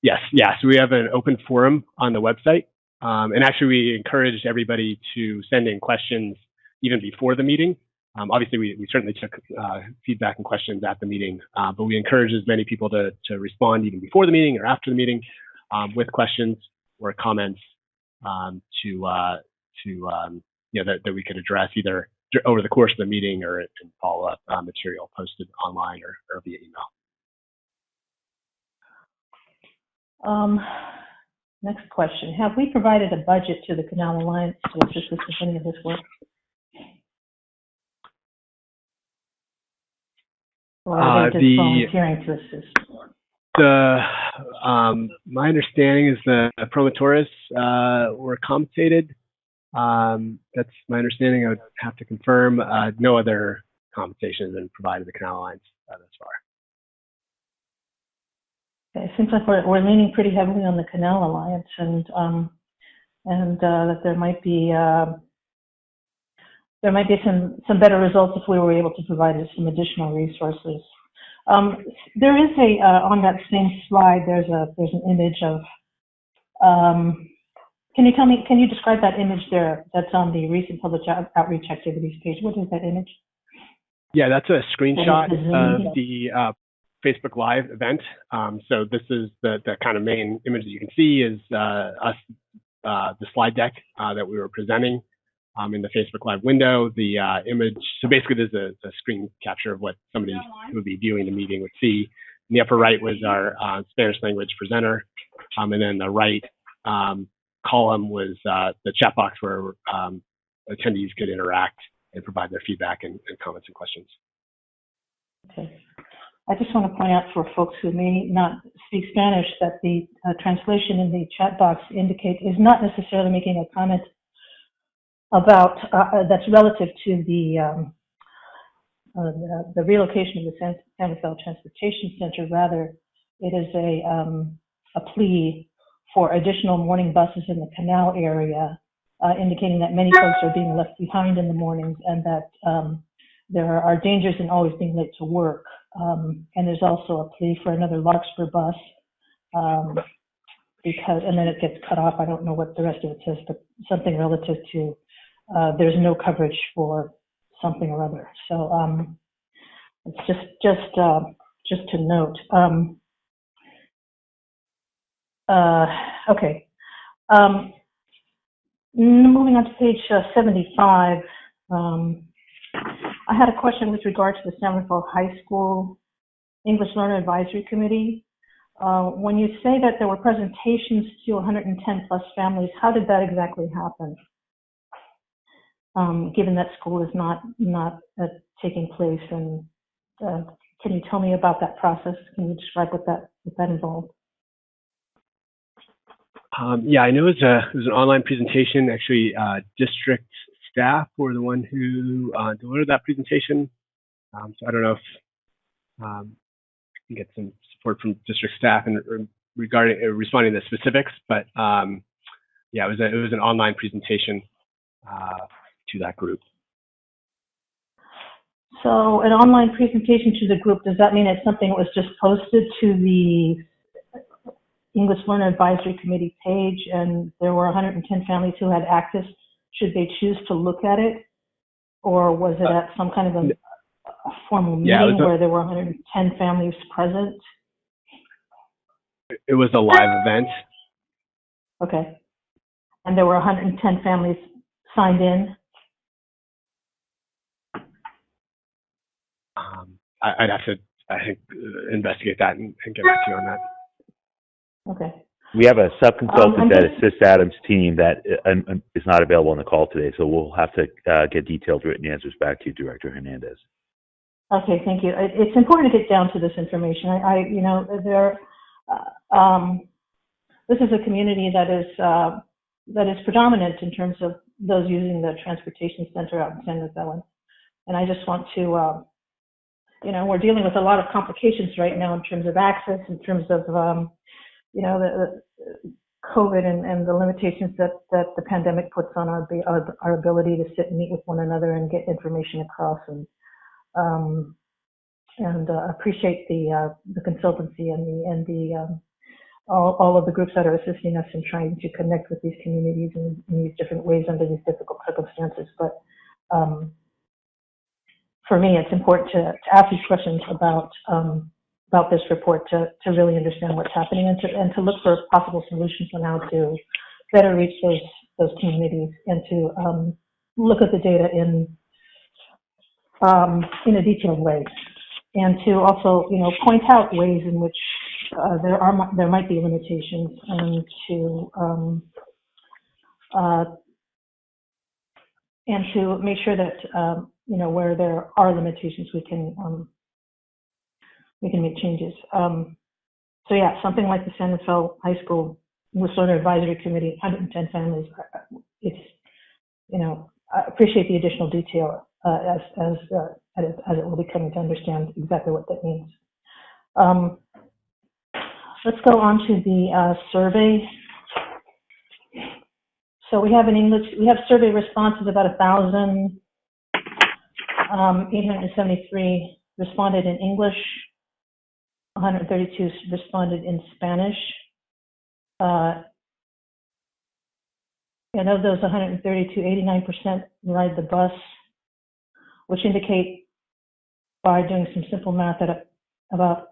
Yes, yeah. So we have an open forum on the website, and actually we encouraged everybody to send in questions even before the meeting. Obviously, we certainly took feedback and questions at the meeting, but we encouraged as many people to respond even before the meeting or after the meeting with questions or comments that we could address either over the course of the meeting or in follow-up material posted online or via email. Next question. Have we provided a budget to the Canal Alliance to assist us with any of this work? Or are they just volunteering to assist? My understanding is the promotores were compensated. That's my understanding. I would have to confirm. No other compensation has been provided to the Canal Alliance thus far. Okay, it seems like we're leaning pretty heavily on the Canal Alliance, and that there might be there might be some better results if we were able to provide some additional resources. There is on that same slide, there's an image of, can you describe that image there that's on the recent public outreach activities page? What is that image? Yeah, that's a screenshot of the Facebook Live event. So this is the kind of main image that you can see is us, the slide deck that we were presenting in the Facebook Live window. The image, so basically there's a screen capture of what somebody who would be viewing the meeting would see. In the upper right was our Spanish language presenter, and then the right column was the chat box where attendees could interact and provide their feedback and comments and questions. Okay. I just want to point out for folks who may not speak Spanish that the translation in the chat box is not necessarily making a comment about that's relative to the relocation of the San Rafael Transportation Center. Rather, it is a plea for additional morning buses in the canal area, indicating that many folks are being left behind in the mornings and that there are dangers in always being late to work. And there's also a plea for another Larkspur bus and then it gets cut off. I don't know what the rest of it says, but something relative to there's no coverage for something or other. So it's just to note. Okay. Moving on to page 75. I had a question with regard to the San Rafael High School English Learner Advisory Committee. When you say that there were presentations to 110 plus families, how did that exactly happen? Given that school is not taking place, and can you tell me about that process? Can you describe what that involved? Yeah, I know it was an online presentation. Actually, district staff were the one who delivered that presentation. So I don't know if you can get some support from district staff regarding responding to specifics, but yeah, it was an online presentation to that group. So an online presentation to the group, does that mean it's something that was just posted to the English Learner Advisory Committee page and there were 110 families who had access should they choose to look at it? Or was it at some kind of a formal meeting where there were 110 families present? It was a live event. Okay. And there were 110 families signed in? I'd have to, I think, investigate that and get back to you on that. Okay. We have a sub-consultant that assists Adam's team that is not available on the call today, so we'll have to get detailed written answers back to you, Director Hernandez. Okay, thank you. It's important to get down to this information. This is a community that is predominant in terms of those using the transportation center out in San Rafael, and I just want to, we're dealing with a lot of complications right now in terms of access, in terms of the COVID and the limitations that the pandemic puts on our ability to sit and meet with one another and get information across, and appreciate the consultancy and all of the groups that are assisting us in trying to connect with these communities in these different ways under these difficult circumstances. But for me, it's important to ask these questions about this report to really understand what's happening and to look for possible solutions on how to better reach those communities and to look at the data in a detailed way, and to also point out ways in which there might be limitations, and to make sure that where there are limitations we can make changes. So yeah, something like the San Rafael High School English Learner Advisory Committee, 110 families. It's I appreciate the additional detail as it will be coming to understand exactly what that means. Let's go on to the survey. So we have survey responses, about 1,000 873 responded in English, 132 responded in Spanish. And of those 132, 89% ride the bus, which indicate by doing some simple math that about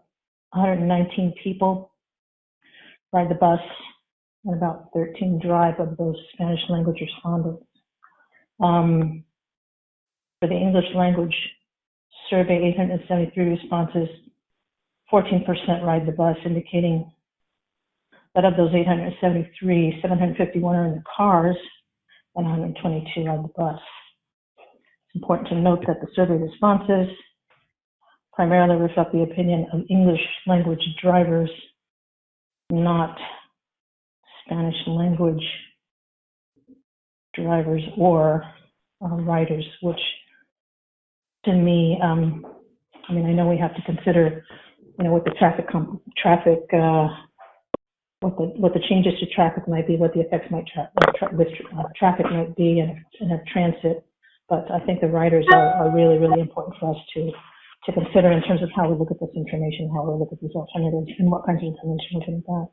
119 people ride the bus and about 13 drive of those Spanish language respondents. For the English language survey, 873 responses, 14% ride the bus, indicating that of those 873, 751 are in the cars and 122 ride the bus. It's important to note that the survey responses primarily reflect the opinion of English language drivers, not Spanish language drivers or riders, which to me, I mean, I know we have to consider, you know, what the what the changes to traffic might be, what the effects might traffic might be in a transit. But I think the riders are really, really important for us to consider in terms of how we look at this information, how we look at these alternatives, and what kinds of information we're going to get.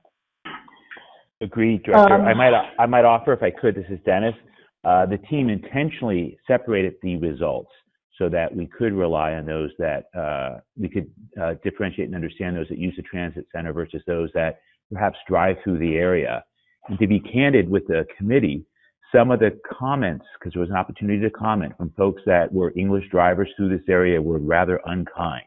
Agreed, Director. I might offer, if I could, this is Dennis. The team intentionally separated the results so that we could rely on those that we could differentiate and understand those that use the transit center versus those that perhaps drive through the area. And to be candid with the committee, some of the comments, because there was an opportunity to comment from folks that were English drivers through this area, were rather unkind.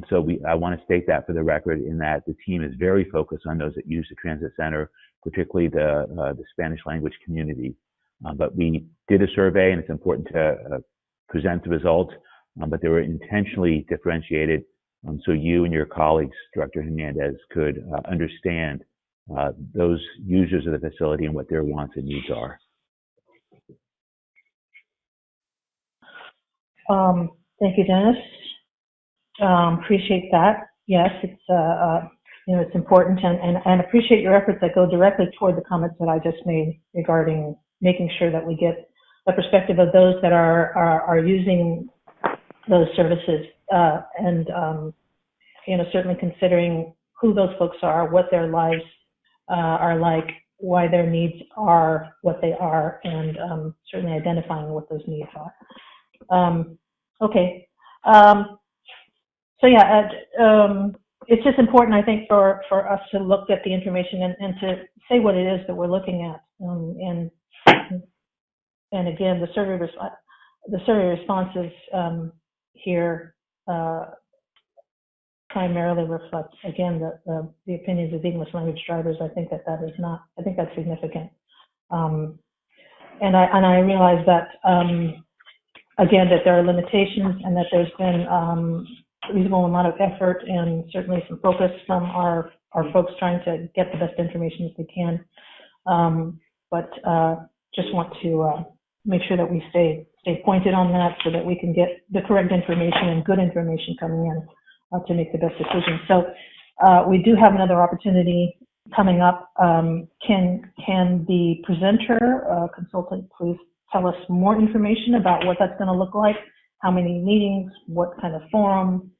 So I want to state that for the record, in that the team is very focused on those that use the transit center, particularly the Spanish language community. But we did a survey, and it's important to present the results, but they were intentionally differentiated so you and your colleagues, Director Hernandez, could understand those users of the facility and what their wants and needs are. Thank you, Dennis. Appreciate that. Yes, it's you know, it's important, and appreciate your efforts that go directly toward the comments that I just made regarding making sure that we get the perspective of those that are using those services, and you know, certainly considering who those folks are, what their lives are like, why their needs are what they are, and certainly identifying what those needs are. Okay. So yeah, it's just important, I think, for us to look at the information and to say what it is that we're looking at. And again, the survey responses here primarily reflect, again, the opinions of English language drivers. I think that's significant. And I realize that again, that there are limitations, and that there's been a reasonable amount of effort and certainly some focus from our folks trying to get the best information that they can. But just want to make sure that we stay pointed on that, so that we can get the correct information and good information coming in to make the best decision. So we do have another opportunity coming up. Can the presenter, consultant, please tell us more information about what that's going to look like? How many meetings? What kind of forum?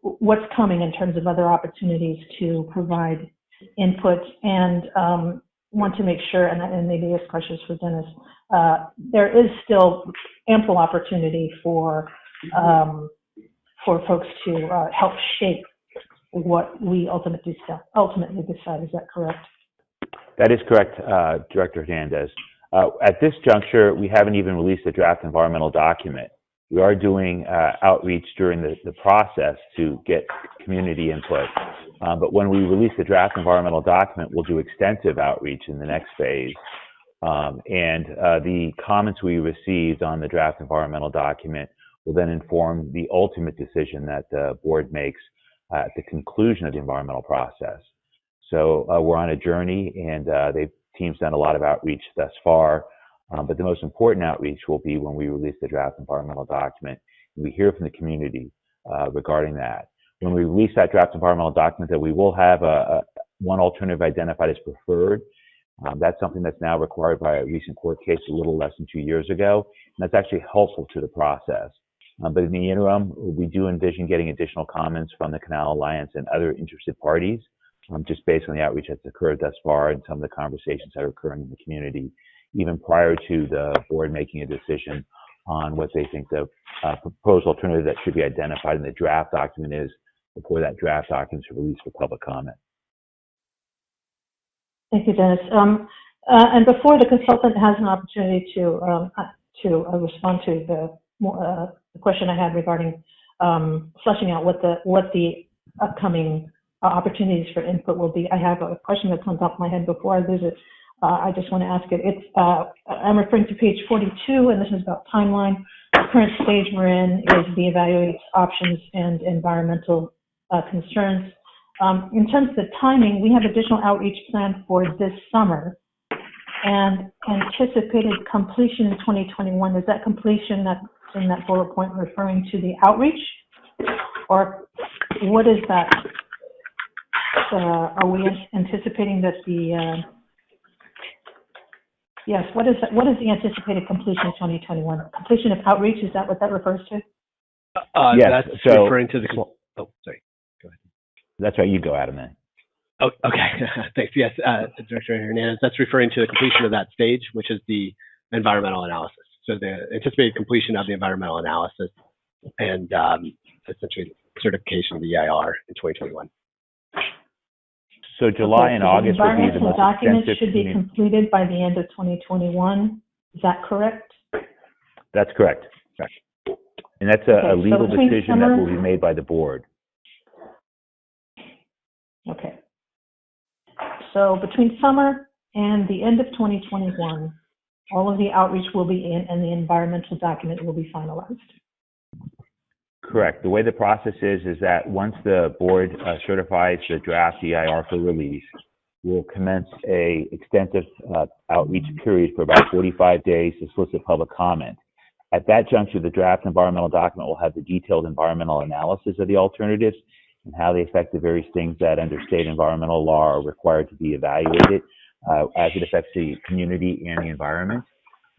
What's coming in terms of other opportunities to provide input? And want to make sure, and maybe this question is for Dennis, there is still ample opportunity for folks to help shape what we ultimately decide. Is that correct? That is correct, Director Hernandez. At this juncture, we haven't even released a draft environmental document. We are doing outreach during the process to get community input. But when we release the draft environmental document, we'll do extensive outreach in the next phase. And the comments we received on the draft environmental document will then inform the ultimate decision that the board makes at the conclusion of the environmental process. So we're on a journey, and the team's done a lot of outreach thus far. But the most important outreach will be when we release the draft environmental document, and we hear from the community regarding that. When we release that draft environmental document, that we will have one alternative identified as preferred. That's something that's now required by a recent court case a little less than 2 years ago, and that's actually helpful to the process. But in the interim, we do envision getting additional comments from the Canal Alliance and other interested parties, just based on the outreach that's occurred thus far and some of the conversations that are occurring in the community, even prior to the board making a decision on what they think the proposed alternative that should be identified in the draft document is before that draft document is released for public comment. Thank you, Dennis. And before the consultant has an opportunity to respond to the question I had regarding fleshing out what the upcoming opportunities for input will be, I have a question that's on top of my head before I lose it. I just want to ask it. I'm referring to page 42, and this is about timeline. The current stage we're in is the evaluate options and environmental concerns. In terms of the timing, we have additional outreach planned for this summer and anticipated completion in 2021. Is that completion that's in that bullet point referring to the outreach? Or what is that? Are we anticipating that yes, what is the anticipated completion in 2021? Completion of outreach, is that what that refers to? Yes, that's so, referring to the, oh, sorry, go ahead. That's right, you go, Adam, then. Oh, okay, thanks. Yes, Director Hernandez, that's referring to the completion of that stage, which is the environmental analysis. So the anticipated completion of the environmental analysis and essentially certification of the EIR in 2021. So July and August would be the most documents extensive. Should be completed by the end of 2021. Is that correct? That's correct. And that's a legal decision that will be made by the board. Okay. So between summer and the end of 2021, all of the outreach will be in and the environmental document will be finalized. Correct. The way the process is that once the board certifies the draft EIR for release, we'll commence a extensive outreach period for about 45 days to solicit public comment. At that juncture, the draft environmental document will have the detailed environmental analysis of the alternatives and how they affect the various things that under state environmental law are required to be evaluated as it affects the community and the environment.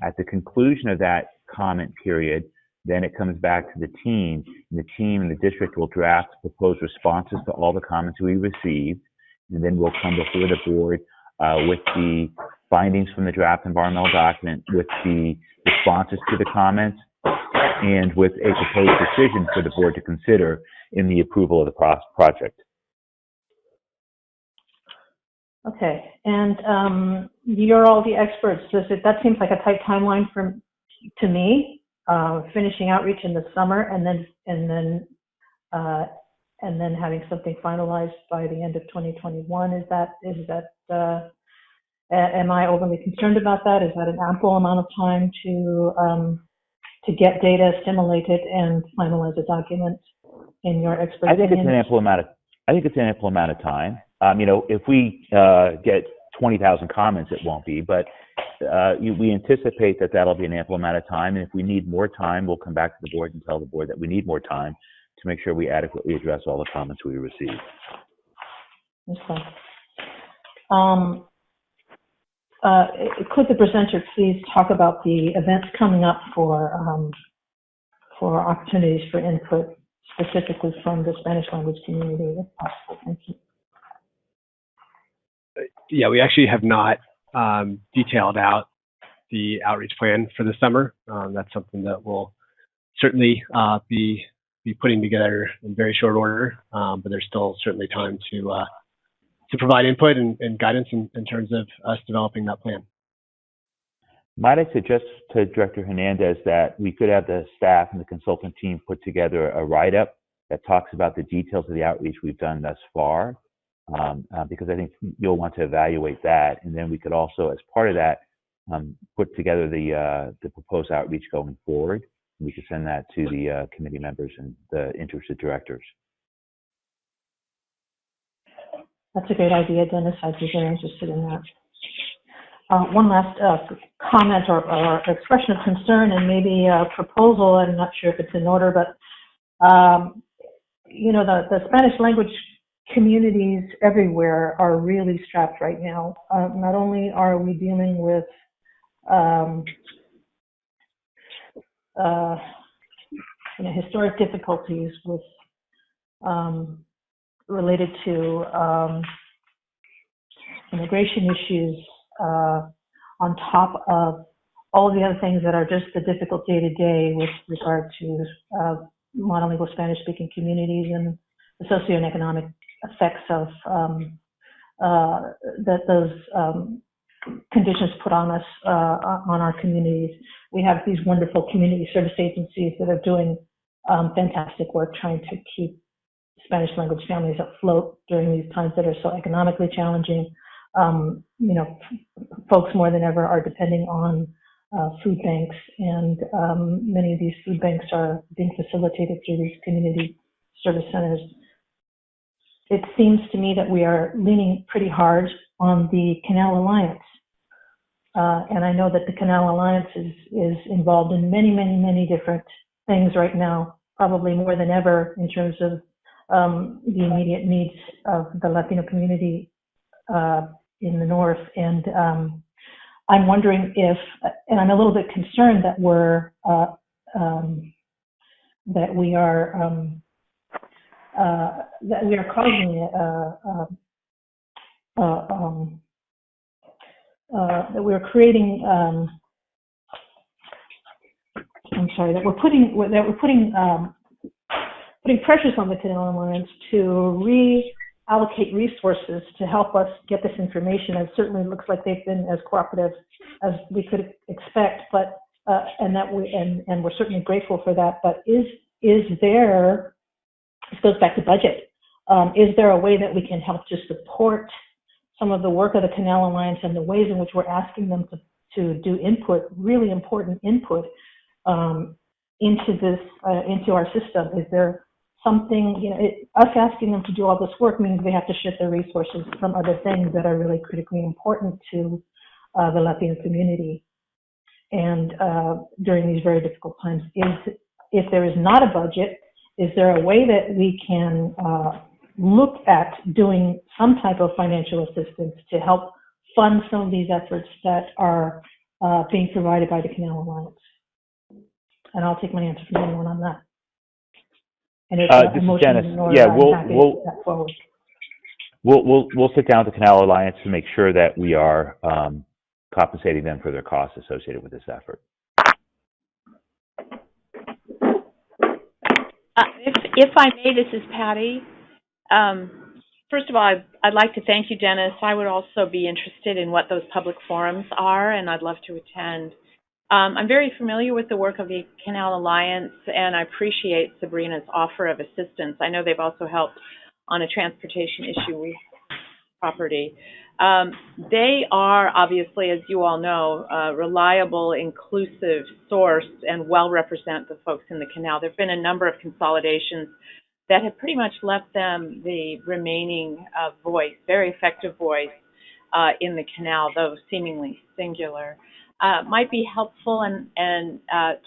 At the conclusion of that comment period, then it comes back to the team, and the team and the district will draft proposed responses to all the comments we received, and then we'll come before the board with the findings from the draft environmental document, with the responses to the comments, and with a proposed decision for the board to consider in the approval of the project. Okay, and you're all the experts. That seems like a tight timeline to me. Finishing outreach in the summer and then having something finalized by the end of 2021. Is that am I overly concerned about that? Is that an ample amount of time to get data assimilated and finalize a document in your expert opinion? I think it's an ample amount of time. If we get 20,000 comments, it won't be, but we anticipate that that'll be an ample amount of time, and if we need more time, we'll come back to the board and tell the board that we need more time to make sure we adequately address all the comments we receive. Okay. Could the presenter please talk about the events coming up for opportunities for input, specifically from the Spanish language community, if possible? Thank you. Yeah, we actually have not detailed out the outreach plan for the summer. That's something that we'll certainly be putting together in very short order, but there's still certainly time to provide input and guidance in terms of us developing that plan. Might I suggest to Director Hernandez that we could have the staff and the consultant team put together a write-up that talks about the details of the outreach we've done thus far, because I think you'll want to evaluate that, and then we could also, as part of that, put together the proposed outreach going forward. We could send that to the committee members and the interested directors. That's a great idea, Dennis. I'd be very interested in that. One last comment or expression of concern and maybe a proposal. I'm not sure if it's in order, but the Spanish language communities everywhere are really strapped right now. Not only are we dealing with historic difficulties with related to immigration issues, on top of all of the other things that are just the difficult day-to-day with regard to monolingual Spanish-speaking communities and the socioeconomic effects of that those conditions put on us, on our communities. We have these wonderful community service agencies that are doing fantastic work trying to keep Spanish language families afloat during these times that are so economically challenging. Folks more than ever are depending on food banks, and many of these food banks are being facilitated through these community service centers. It seems to me that we are leaning pretty hard on the Canal Alliance. And I know that the Canal Alliance is involved in many, many, many different things right now, probably more than ever in terms of the immediate needs of the Latino community in the North. And I'm wondering if, and I'm a little bit concerned that we are causing that we're creating. That we're putting pressures on the Canal Alliance to reallocate resources to help us get this information. It certainly looks like they've been as cooperative as we could expect, but and we're certainly grateful for that. But is there? This goes back to budget. Is there a way that we can help to support some of the work of the Canal Alliance and the ways in which we're asking them to do input, really important input into this, into our system? Is there something, us asking them to do all this work means they have to shift their resources from other things that are really critically important to the Latino community. And during these very difficult times, if there is not a budget, is there a way that we can look at doing some type of financial assistance to help fund some of these efforts that are being provided by the Canal Alliance? And I'll take my answer from anyone on that. And if this is Dennis. Yeah, we'll sit down with the Canal Alliance to make sure that we are compensating them for their costs associated with this effort. If I may, this is Patty. First of all, I'd like to thank you, Dennis. I would also be interested in what those public forums are, and I'd love to attend. I'm very familiar with the work of the Canal Alliance, and I appreciate Sabrina's offer of assistance. I know they've also helped on a transportation issue we have property. They are obviously, as you all know, a reliable, inclusive source and well represent the folks in the canal. There have been a number of consolidations that have pretty much left them the remaining voice, very effective voice in the canal, though seemingly singular. Might be helpful and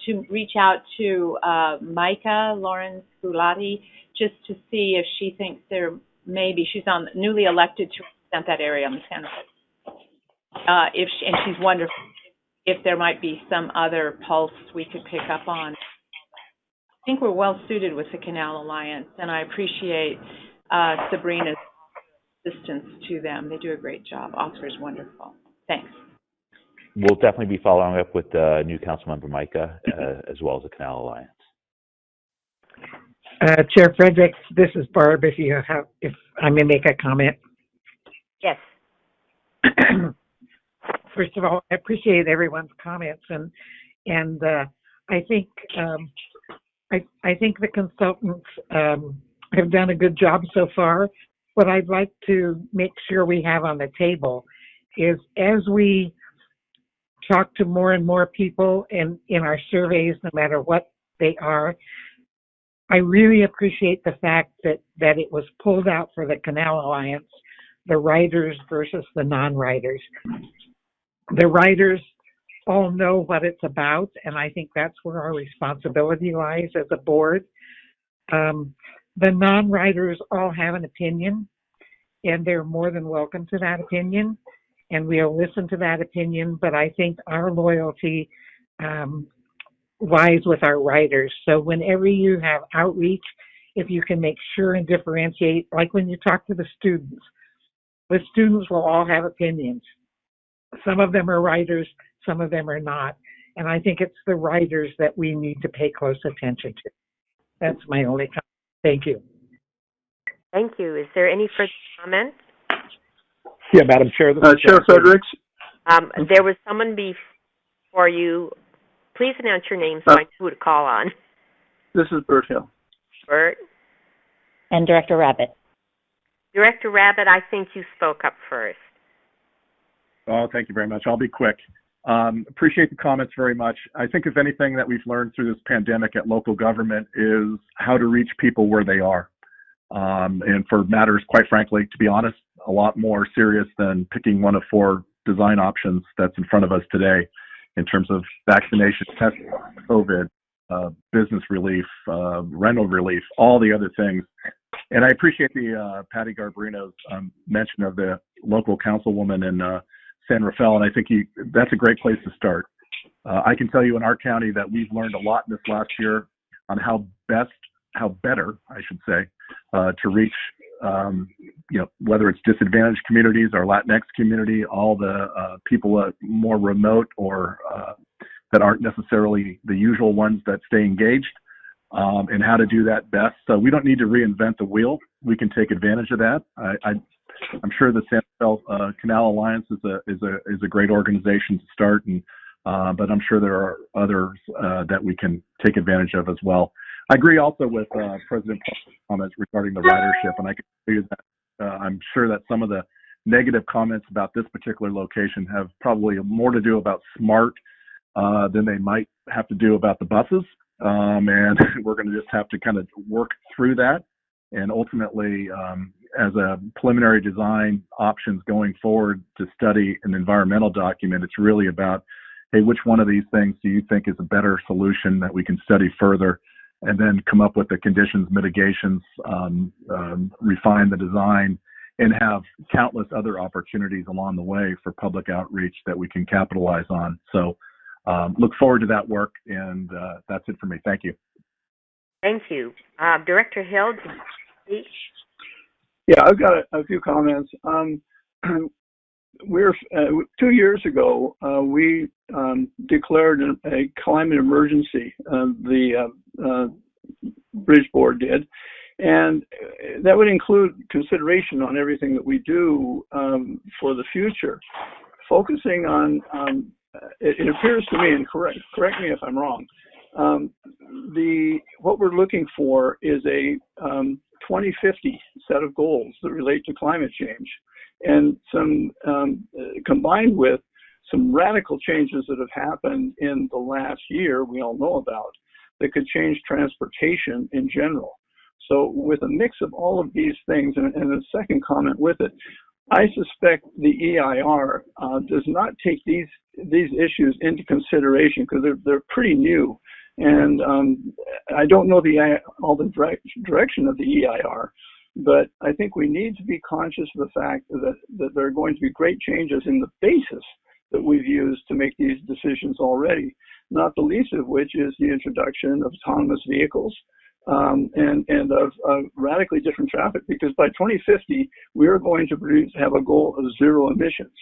to reach out to Micah Lauren Sculati just to see if she thinks there may be, she's newly elected to represent that area on the Santa Fe. And she's wonderful, if there might be some other pulse we could pick up on. I think we're well suited with the Canal Alliance, and I appreciate Sabrina's assistance to them. They do a great job. Oscar's wonderful. Thanks. We'll definitely be following up with new council member Micah as well as the Canal Alliance. Chair Fredericks, this is Barb. If I may make a comment. Yes. First of all, I appreciate everyone's comments, and I think I think the consultants have done a good job so far. What I'd like to make sure we have on the table is, as we talk to more and more people in our surveys, no matter what they are, I really appreciate the fact that it was pulled out for the Canal Alliance, the writers versus the non-writers. The writers all know what it's about, and I think that's where our responsibility lies as a board. The non-riders all have an opinion, and they're more than welcome to that opinion, and we'll listen to that opinion, but I think our loyalty lies with our riders. So whenever you have outreach, if you can make sure and differentiate, like when you talk to the students will all have opinions. Some of them are riders, some of them are not. And I think it's the riders that we need to pay close attention to. That's my only comment. Thank you. Thank you. Is there any further comment? Yeah, Madam Chair. Chair Fredericks. There was someone before you. Please announce your name so I know who to call on. This is Bert Hill. Bert. And Director Rabbit. Director Rabbit, I think you spoke up first. Oh, thank you very much. I'll be quick. Appreciate the comments very much. I think if anything that we've learned through this pandemic at local government is how to reach people where they are. And for matters, quite frankly, to be honest, a lot more serious than picking one of 4 design options that's in front of us today in terms of vaccination, testing, COVID, business relief, rental relief, all the other things. And I appreciate the Patty Garbarino's mention of the local councilwoman in San Rafael, and I think that's a great place to start. I can tell you in our county that we've learned a lot in this last year on how better, I should say, to reach, whether it's disadvantaged communities or Latinx community, all the people more remote or that aren't necessarily the usual ones that stay engaged, and how to do that best. So we don't need to reinvent the wheel. We can take advantage of that. I'm sure the San Rafael Canal Alliance is a great organization to start, and but I'm sure there are others that we can take advantage of as well. I agree also with President Paul's comments regarding the ridership, and I can tell you that I'm sure that some of the negative comments about this particular location have probably more to do about SMART than they might have to do about the buses, and we're going to just have to kind of work through that. And ultimately, as a preliminary design options going forward to study an environmental document, it's really about, hey, which one of these things do you think is a better solution that we can study further, and then come up with the conditions, mitigations, refine the design, and have countless other opportunities along the way for public outreach that we can capitalize on. So look forward to that work, and that's it for me. Thank you. Thank you. Director Hill, did you speak? Yeah, I've got a few comments. We're 2 years ago, we declared a climate emergency. The Bridge Board did, and that would include consideration on everything that we do for the future, focusing on. It appears to me, and correct me if I'm wrong. What we're looking for is a 2050 set of goals that relate to climate change, and some combined with some radical changes that have happened in the last year we all know about that could change transportation in general. So with a mix of all of these things, and a second comment with it, I suspect the EIR does not take these issues into consideration because they're pretty new, and I don't know all the direction of the EIR, but I think we need to be conscious of the fact that there are going to be great changes in the basis that we've used to make these decisions already, not the least of which is the introduction of autonomous vehicles and of radically different traffic, because by 2050, we are going to have a goal of zero emissions.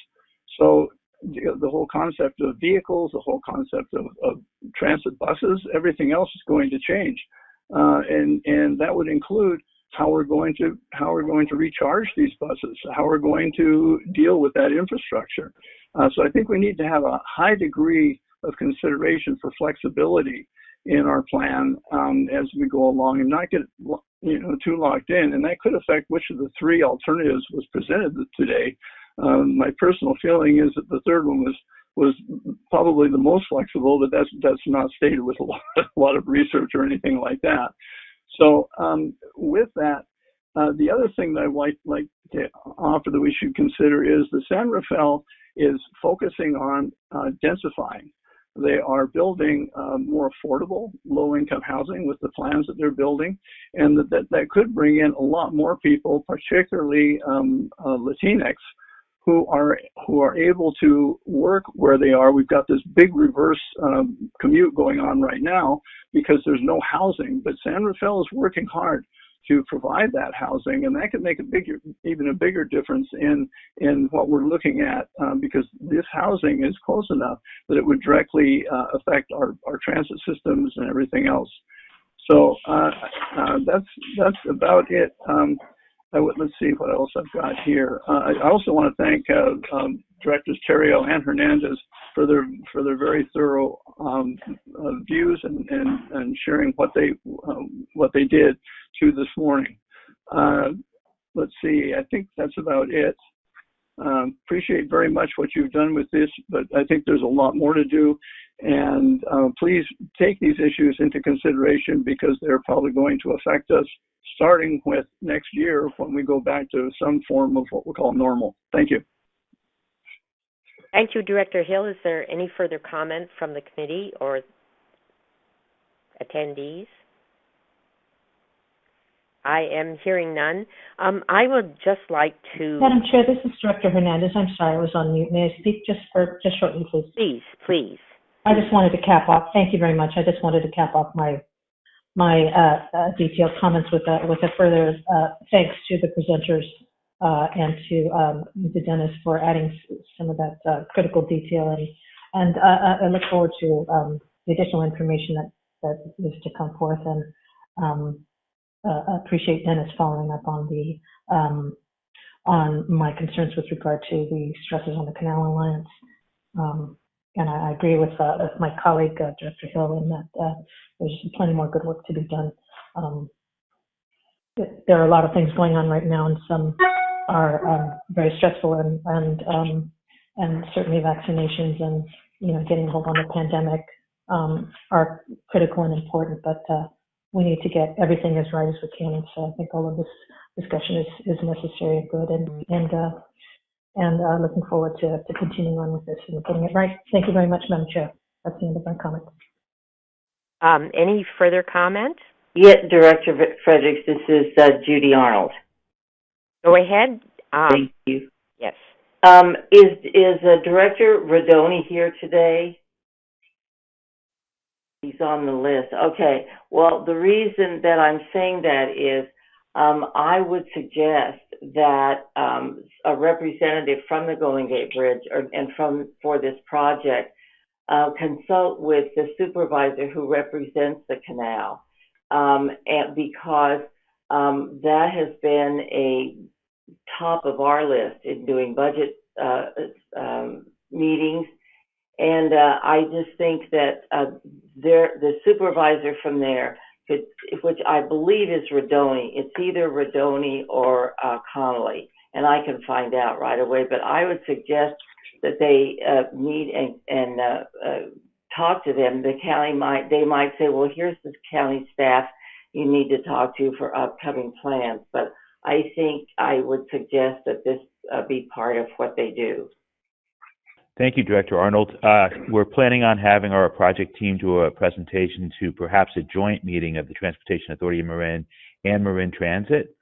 So the whole concept of vehicles, the whole concept of transit buses, everything else is going to change. And that would include how we're going to recharge these buses, how we're going to deal with that infrastructure. So I think we need to have a high degree of consideration for flexibility in our plan as we go along, and not get too locked in. And that could affect which of the 3 alternatives was presented today. My personal feeling is that the third one was probably the most flexible, but that's not stated with a lot of research or anything like that. So with that, the other thing that I'd like to offer that we should consider is the San Rafael is focusing on densifying. They are building more affordable, low-income housing with the plans that they're building, and that could bring in a lot more people, particularly Latinx, who are able to work where they are. We've got this big reverse commute going on right now because there's no housing, but San Rafael is working hard to provide that housing, and that could make even a bigger difference in what we're looking at, because this housing is close enough that it would directly affect our transit systems and everything else. So that's about it. Let's see what else I've got here. I also want to thank Directors Terrio and Hernandez for their very thorough views and sharing what they did to this morning. Let's see. I think that's about it. Appreciate very much what you've done with this, but I think there's a lot more to do. And please take these issues into consideration because they're probably going to affect us starting with next year when we go back to some form of what we call normal. Thank you. Thank you, Director Hill. Is there any further comment from the committee or attendees? I am hearing none. I would just like to... Madam Chair, this is Director Hernandez. I'm sorry, I was on mute. May I speak just shortly, please? Please, please. I just wanted to cap off. Thank you very much. I just wanted to cap off my detailed comments with a further thanks to the presenters and to Dennis for adding some of that critical detail, and I look forward to the additional information that is to come forth, and appreciate Dennis following up on my concerns with regard to the stresses on the Canal Alliance. And I agree with my colleague, Director Hill, in that there's plenty more good work to be done. There are a lot of things going on right now, and some are very stressful, and certainly vaccinations and getting a hold on the pandemic are critical and important. But we need to get everything as right as we can. And so I think all of this discussion is necessary and good, and looking forward to continuing on with this and getting it right. Thank you very much, Madam Chair. That's the end of my comments. Any further comment? Yes, Director Fredericks, this is Judy Arnold. Go ahead. Thank you. Yes. Is Director Rodoni here today? He's on the list. Okay. Well, the reason that I'm saying that is I would suggest that a representative from the Golden Gate Bridge for this project consult with the supervisor who represents the canal, and because that has been a top of our list in doing budget meetings, and I just think that the supervisor from there, which I believe is Rodoni. It's either Rodoni or Connolly, and I can find out right away. But I would suggest that they meet and talk to them. The county might say, well, here's the county staff you need to talk to for upcoming plans. But I think I would suggest that this be part of what they do. Thank you, Director Arnold. We're planning on having our project team do a presentation to perhaps a joint meeting of the Transportation Authority of Marin and Marin Transit,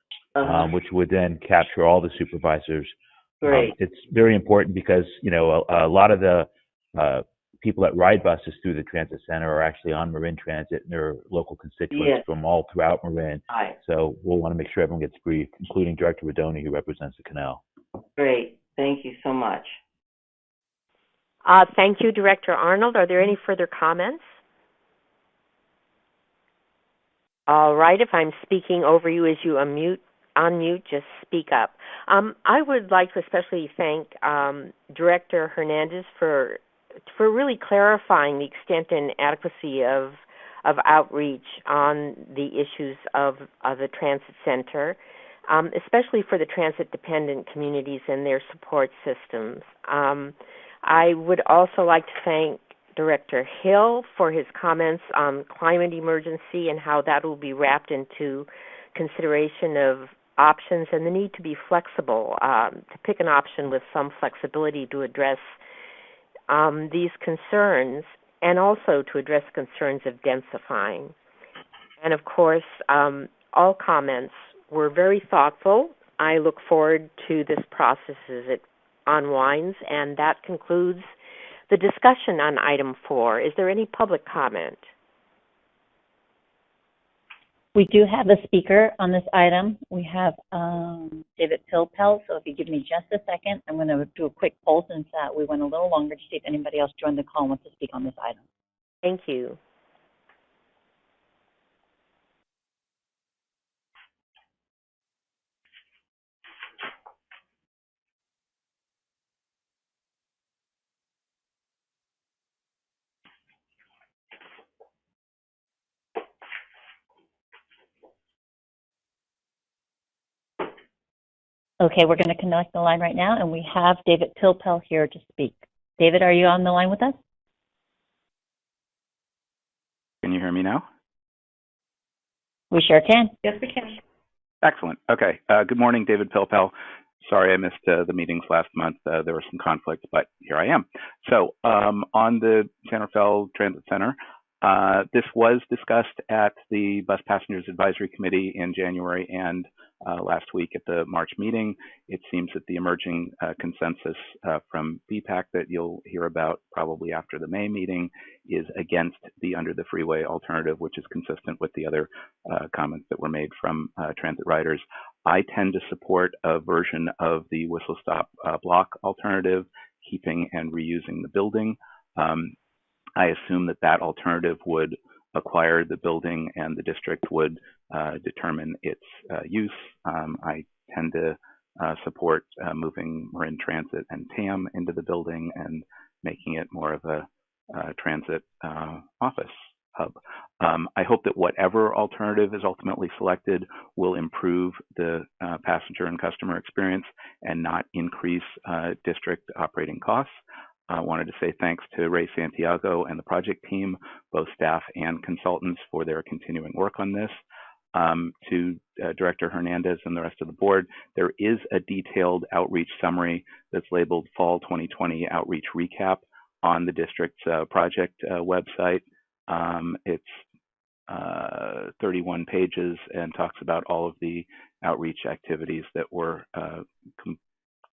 which would then capture all the supervisors. Great. It's very important because, a lot of the people that ride buses through the transit center are actually on Marin Transit, and they're local constituents from all throughout Marin. Right. So we'll want to make sure everyone gets briefed, including Director Rodoni, who represents the canal. Great. Thank you so much. Thank you, Director Arnold. Are there any further comments? All right. If I'm speaking over you as you unmute, just speak up. I would like to especially thank Director Hernandez for really clarifying the extent and adequacy of outreach on the issues of the transit center, especially for the transit-dependent communities and their support systems. I would also like to thank Director Hill for his comments on climate emergency and how that will be wrapped into consideration of options and the need to be flexible, to pick an option with some flexibility to address these concerns. and also to address concerns of densifying. And of course, all comments were very thoughtful. I look forward to this process as it unwinds, and that concludes the discussion on item 4. Is there any public comment? We do have a speaker on this item. We have David Pilpel, so if you give me just a second, I'm going to do a quick poll since we went a little longer to see if anybody else joined the call and wants to speak on this item. Thank you. Okay, we're going to connect the line right now, and we have David Pilpel here to speak. David, are you on the line with us? Can you hear me now? We sure can. Yes, we can. Excellent. Okay. Good morning, David Pilpel. Sorry I missed the meetings last month. There was some conflict, but here I am. So on the San Rafael Transit Center, this was discussed at the Bus Passengers Advisory Committee in January and last week at the March meeting. It seems that the emerging consensus from BPAC that you'll hear about probably after the May meeting is against the under the freeway alternative, which is consistent with the other comments that were made from transit riders. I tend to support a version of the whistle stop block alternative, keeping and reusing the building. I assume that that alternative would acquire the building and the district would determine its use. I tend to support moving Marin Transit and TAM into the building and making it more of a transit office hub. I hope that whatever alternative is ultimately selected will improve the passenger and customer experience and not increase district operating costs. I wanted to say thanks to Ray Santiago and the project team, both staff and consultants, for their continuing work on this. To Director Hernandez and the rest of the board, there is a detailed outreach summary that's labeled Fall 2020 Outreach Recap on the district's project website. It's 31 pages and talks about all of the outreach activities that were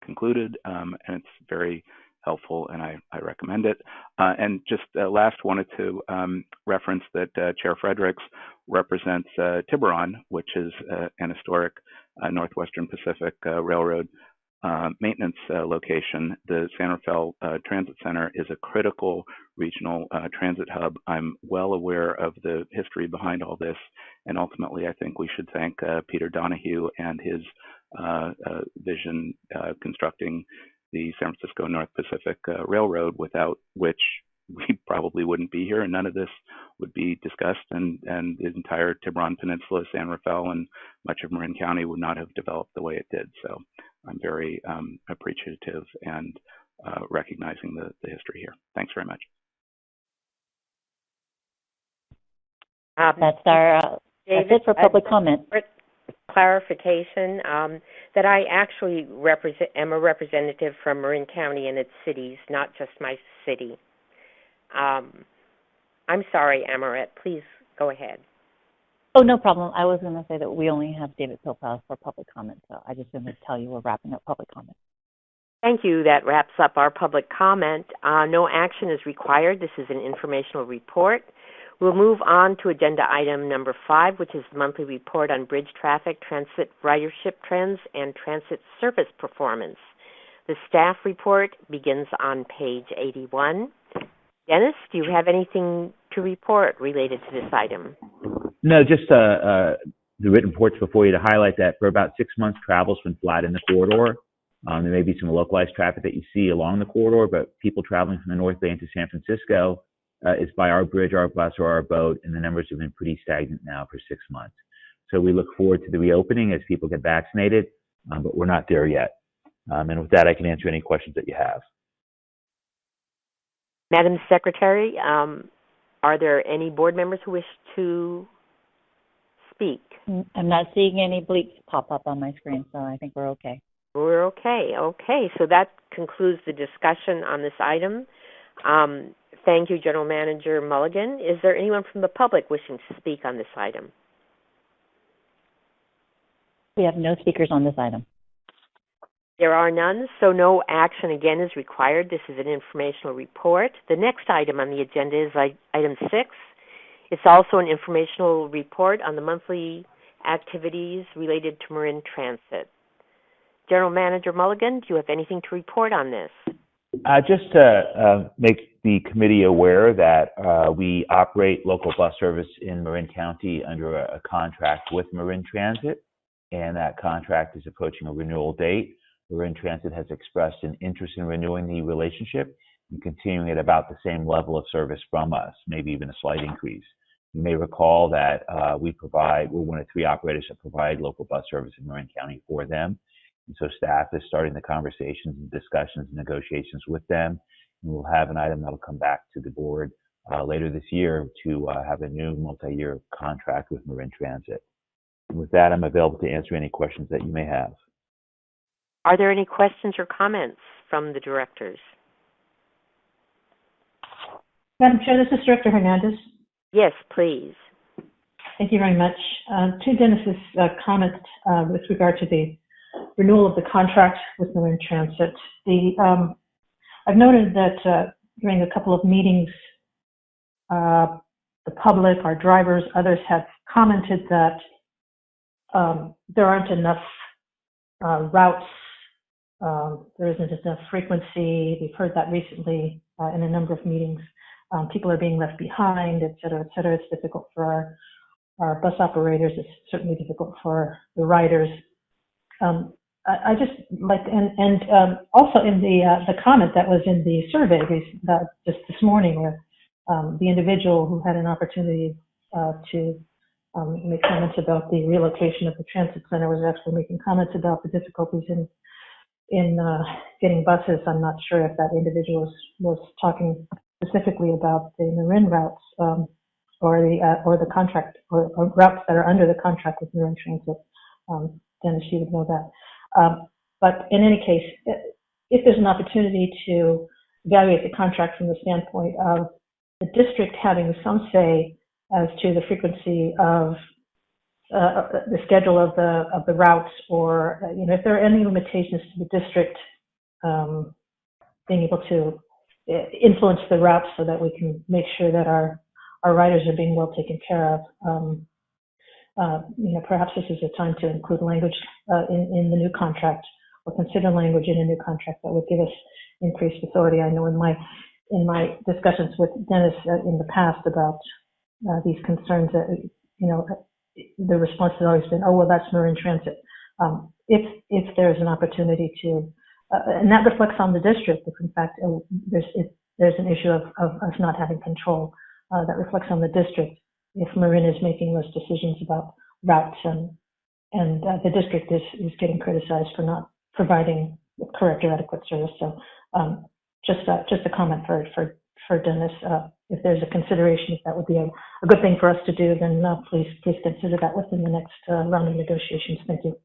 concluded, and it's very helpful, and I recommend it. And just last, wanted to reference that Chair Fredericks represents Tiburon, which is an historic Northwestern Pacific Railroad maintenance location. The San Rafael Transit Center is a critical regional transit hub. I'm well aware of the history behind all this, and ultimately I think we should thank Peter Donahue and his vision constructing the San Francisco North Pacific Railroad, without which we probably wouldn't be here, and none of this would be discussed, and the entire Tiburon Peninsula, San Rafael, and much of Marin County would not have developed the way it did. So I'm very appreciative and recognizing the history here. Thanks very much. That's it for public comment. Clarification that I actually am a representative from Marin County and its cities, not just my city. I'm sorry, Amaret. Please go ahead. Oh, no problem. I was going to say that we only have David Pilpel for public comment, so I just wanted to tell you we're wrapping up public comment. Thank you. That wraps up our public comment. No action is required. This is an informational report. We'll move on to agenda item number 5, which is the monthly report on bridge traffic, transit ridership trends, and transit service performance. The staff report begins on page 81. Dennis, do you have anything to report related to this item? No, just the written reports before you to highlight that for about 6 months, travel's been flat in the corridor. There may be some localized traffic that you see along the corridor, but people traveling from the North Bay into San Francisco is by our bridge, our bus, or our boat, and the numbers have been pretty stagnant now for 6 months. So we look forward to the reopening as people get vaccinated, but we're not there yet. And with that, I can answer any questions that you have. Madam Secretary, are there any board members who wish to speak? I'm not seeing any bleeps pop up on my screen, so I think we're okay. We're okay. Okay, so that concludes the discussion on this item. Thank you, General Manager Mulligan. Is there anyone from the public wishing to speak on this item? We have no speakers on this item. There are none, so no action again is required. This is an informational report. The next item on the agenda is item 6. It's also an informational report on the monthly activities related to Marin Transit. General Manager Mulligan, do you have anything to report on this? Just to make the committee aware that we operate local bus service in Marin County under a contract with Marin Transit, and that contract is approaching a renewal date. Marin Transit has expressed an interest in renewing the relationship and continuing at about the same level of service from us, maybe even a slight increase. You may recall that we're one of 3 operators that provide local bus service in Marin County for them. And so staff is starting the conversations and discussions and negotiations with them. And we'll have an item that will come back to the board later this year to have a new multi-year contract with Marin Transit. And with that, I'm available to answer any questions that you may have. Are there any questions or comments from the directors? Madam Chair, this is Director Hernandez. Yes, please. Thank you very much. To Dennis's comment with regard to the renewal of the contract with Marin Transit, I've noted that during a couple of meetings, the public, our drivers, others have commented that there aren't enough routes, there isn't enough frequency. We've heard that recently in a number of meetings. People are being left behind, et cetera, et cetera. It's difficult for our bus operators. It's certainly difficult for the riders. I just like, and also in the comment that was in the survey just this morning, where the individual who had an opportunity to make comments about the relocation of the transit center was actually making comments about the difficulties in getting buses. I'm not sure if that individual was talking specifically about the Marin routes or the contract or routes that are under the contract with Marin Transit. Dennis, you would know that. But in any case, if there's an opportunity to evaluate the contract from the standpoint of the district having some say as to the frequency of the schedule of the routes, or if there are any limitations to the district being able to influence the routes so that we can make sure that our riders are being well taken care of. Perhaps this is a time to include language in the new contract, or consider language in a new contract that would give us increased authority. I know in my discussions with Dennis in the past about these concerns, the response has always been, oh, well, that's Marin Transit. If there's an opportunity to, and that reflects on the district, if in fact there's an issue of us not having control, that reflects on the district if Marin is making those decisions about routes, and the district is getting criticized for not providing correct or adequate service. So just a comment for Dennis. If there's a consideration, if that would be a good thing for us to do, then please consider that within the next round of negotiations. Thank you.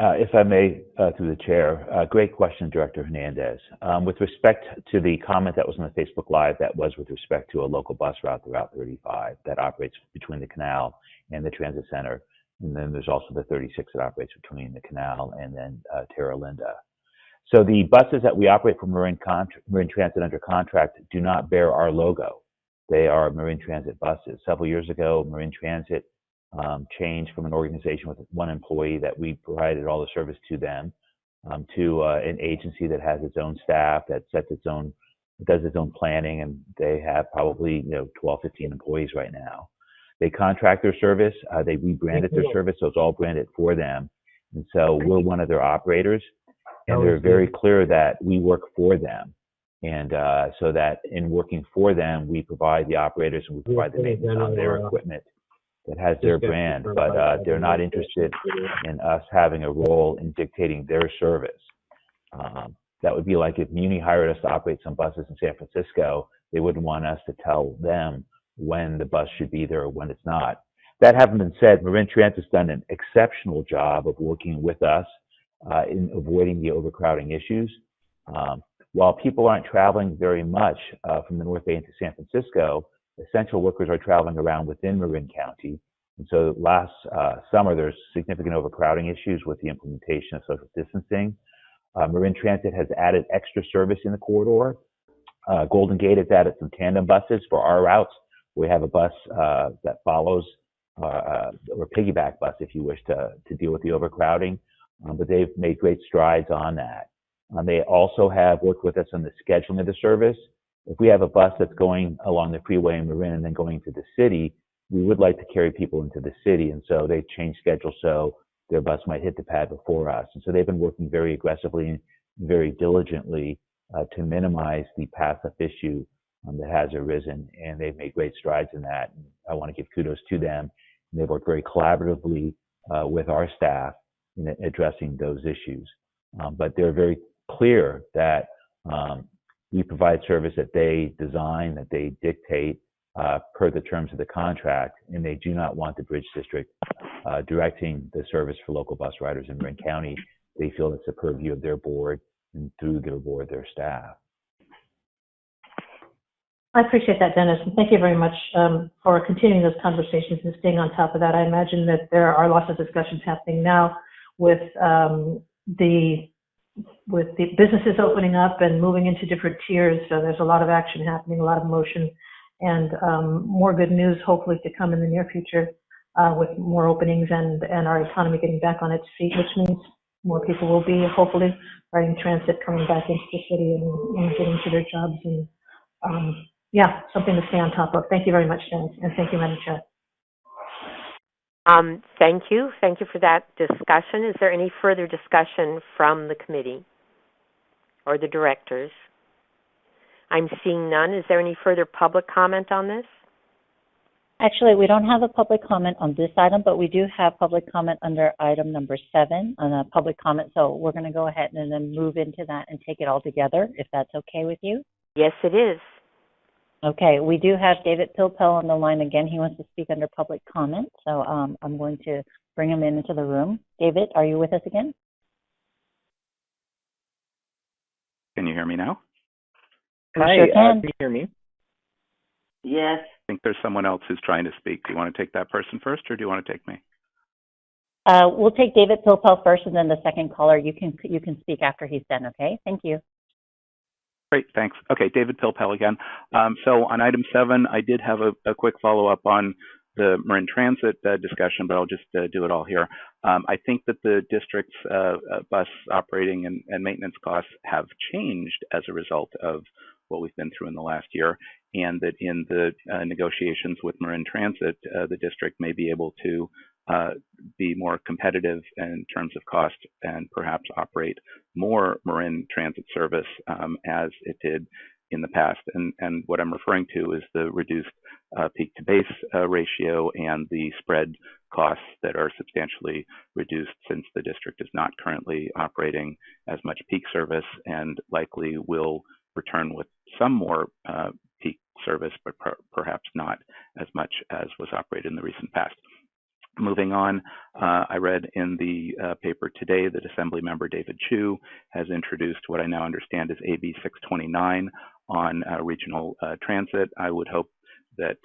If I may, through the chair, great question, Director Hernandez. With respect to the comment that was on the Facebook Live, that was with respect to a local bus route, the Route 35, that operates between the canal and the transit center. And then there's also the 36 that operates between the canal and then Terra Linda. So the buses that we operate for Marin Transit under contract do not bear our logo. They are Marin Transit buses. Several years ago, Marin Transit changed from an organization with one employee that we provided all the service to them to an agency that has its own staff, that does its own planning, and they have probably 12, 15 employees right now. They contract their service, they rebranded their service, so it's all branded for them. And so we're one of their operators, and they're very clear that we work for them. And so that in working for them, we provide the operators and we provide the maintenance on their equipment that has their brand, but they're not interested in us having a role in dictating their service. That would be like if Muni hired us to operate some buses in San Francisco, they wouldn't want us to tell them when the bus should be there or when it's not. That having been said, Marin Transit's done an exceptional job of working with us in avoiding the overcrowding issues. while people aren't traveling very much from the North Bay into San Francisco, essential workers are traveling around within Marin County. And so last summer, there's significant overcrowding issues with the implementation of social distancing. Marin Transit has added extra service in the corridor. Golden Gate has added some tandem buses for our routes. We have a bus that follows, or piggyback bus, if you wish, to deal with the overcrowding. But they've made great strides on that. They also have worked with us on the scheduling of the service. If we have a bus that's going along the freeway in Marin and then going to the city, we would like to carry people into the city. And so they've changed schedules so their bus might hit the pad before us. And so they've been working very aggressively and very diligently to minimize the path-up issue that has arisen. And they've made great strides in that. And I want to give kudos to them. And they've worked very collaboratively with our staff in addressing those issues. But they're very clear that we provide service that they design, that they dictate per the terms of the contract, and they do not want the Bridge District directing the service for local bus riders in Marin County. They feel it's the purview of their board, and through their board, their staff. I appreciate that, Dennis, and thank you very much for continuing those conversations and staying on top of that. I imagine that there are lots of discussions happening now with the businesses opening up and moving into different tiers. So there's a lot of action happening, a lot of motion, and more good news hopefully to come in the near future with more openings and our economy getting back on its feet, which means more people will be hopefully riding transit, coming back into the city and getting to their jobs. And yeah, something to stay on top of. Thank you very much, Dennis, and thank you, Madam Chair. Thank you. Thank you for that discussion. Is there any further discussion from the committee or the directors? I'm seeing none. Is there any further public comment on this? Actually, we don't have a public comment on this item, but we do have public comment under item number 7 on a public comment. So we're going to go ahead and then move into that and take it all together, if that's okay with you. Yes, it is. Okay, we do have David Pilpel on the line again. He wants to speak under public comment, so I'm going to bring him into the room. David, are you with us again? Can you hear me now? Hi, sure can you hear me? Yes. I think there's someone else who's trying to speak. Do you want to take that person first, or do you want to take me? We'll take David Pilpel first, and then the second caller. You can speak after he's done. Okay, thank you. Great, thanks. Okay, David Pilpel again. So on item 7, I did have a quick follow-up on the Marin Transit discussion, but I'll just do it all here. I think that the district's bus operating and maintenance costs have changed as a result of what we've been through in the last year, and that in the negotiations with Marin Transit, the district may be able to be more competitive in terms of cost and perhaps operate more Marin Transit service as it did in the past. And what I'm referring to is the reduced peak to base ratio and the spread costs that are substantially reduced since the district is not currently operating as much peak service and likely will return with some more peak service, but perhaps not as much as was operated in the recent past. Moving on, I read in the paper today that Assemblymember David Chu has introduced what I now understand is AB 629 on regional transit. I would hope that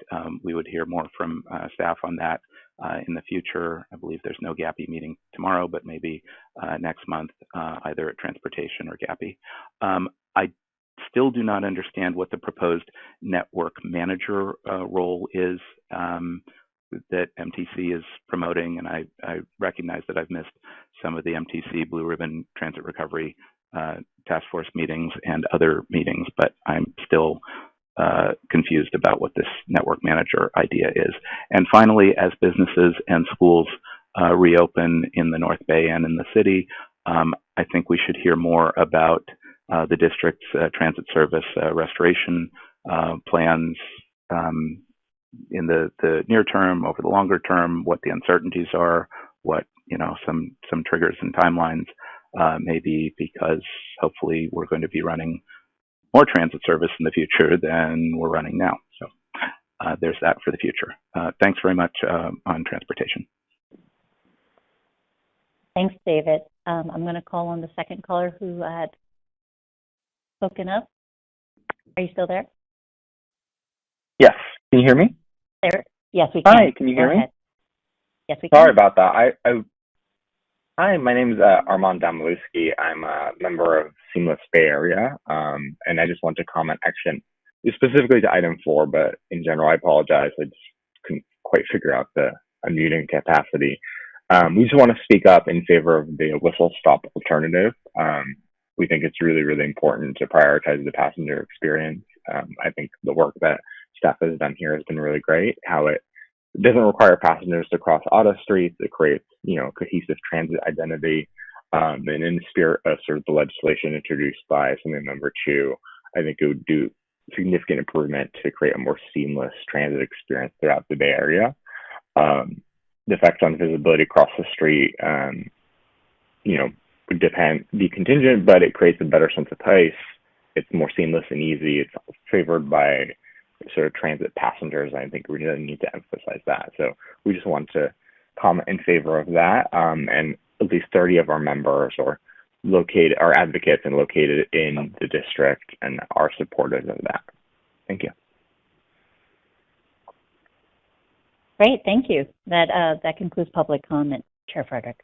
we would hear more from staff on that in the future. I believe there's no GAPI meeting tomorrow, but maybe next month, either at Transportation or GAPI. I still do not understand what the proposed network manager role is that MTC is promoting, and I recognize that I've missed some of the MTC Blue Ribbon Transit Recovery Task Force meetings and other meetings, but I'm still confused about what this network manager idea is. And finally, as businesses and schools reopen in the North Bay and in the city, I think we should hear more about the district's transit service restoration plans in the near term, over the longer term, what the uncertainties are, what some triggers and timelines may be, because hopefully we're going to be running more transit service in the future than we're running now. So there's that for the future. Thanks very much on transportation. Thanks, David. I'm going to call on the second caller who had spoken up. Are you still there? Yes. Can you hear me? There. Yes, we can. Hi, can you hear Go me? ahead. Yes, we can. Sorry about that. Hi, my name is Armand Damaluski. I'm a member of Seamless Bay Area, and I just want to comment, actually, specifically to item 4, but in general, I apologize. I just couldn't quite figure out the unmuting capacity. We just want to speak up in favor of the whistle-stop alternative. We think it's really, really important to prioritize the passenger experience. I think the work that staff has done here has been really great. How it doesn't require passengers to cross auto streets. It creates, cohesive transit identity. And in the spirit of sort of the legislation introduced by Assembly Member Chu, I think it would do significant improvement to create a more seamless transit experience throughout the Bay Area. The effects on visibility across the street, would be contingent, but it creates a better sense of pace. It's more seamless and easy. It's favored by sort of transit passengers. I think we really need to emphasize that. So we just want to comment in favor of that. And at least 30 of our members are advocates and located in the district and are supportive of that. Thank you. Great, thank you. That concludes public comment, Chair Frederick.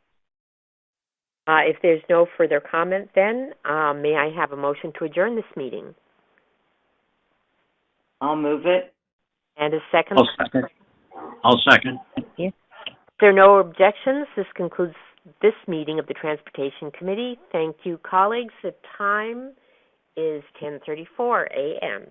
If there's no further comment, then may I have a motion to adjourn this meeting? I'll move it. And a second? I'll second. Thank you. If there are no objections, this concludes this meeting of the Transportation Committee. Thank you, colleagues. The time is 10:34 a.m.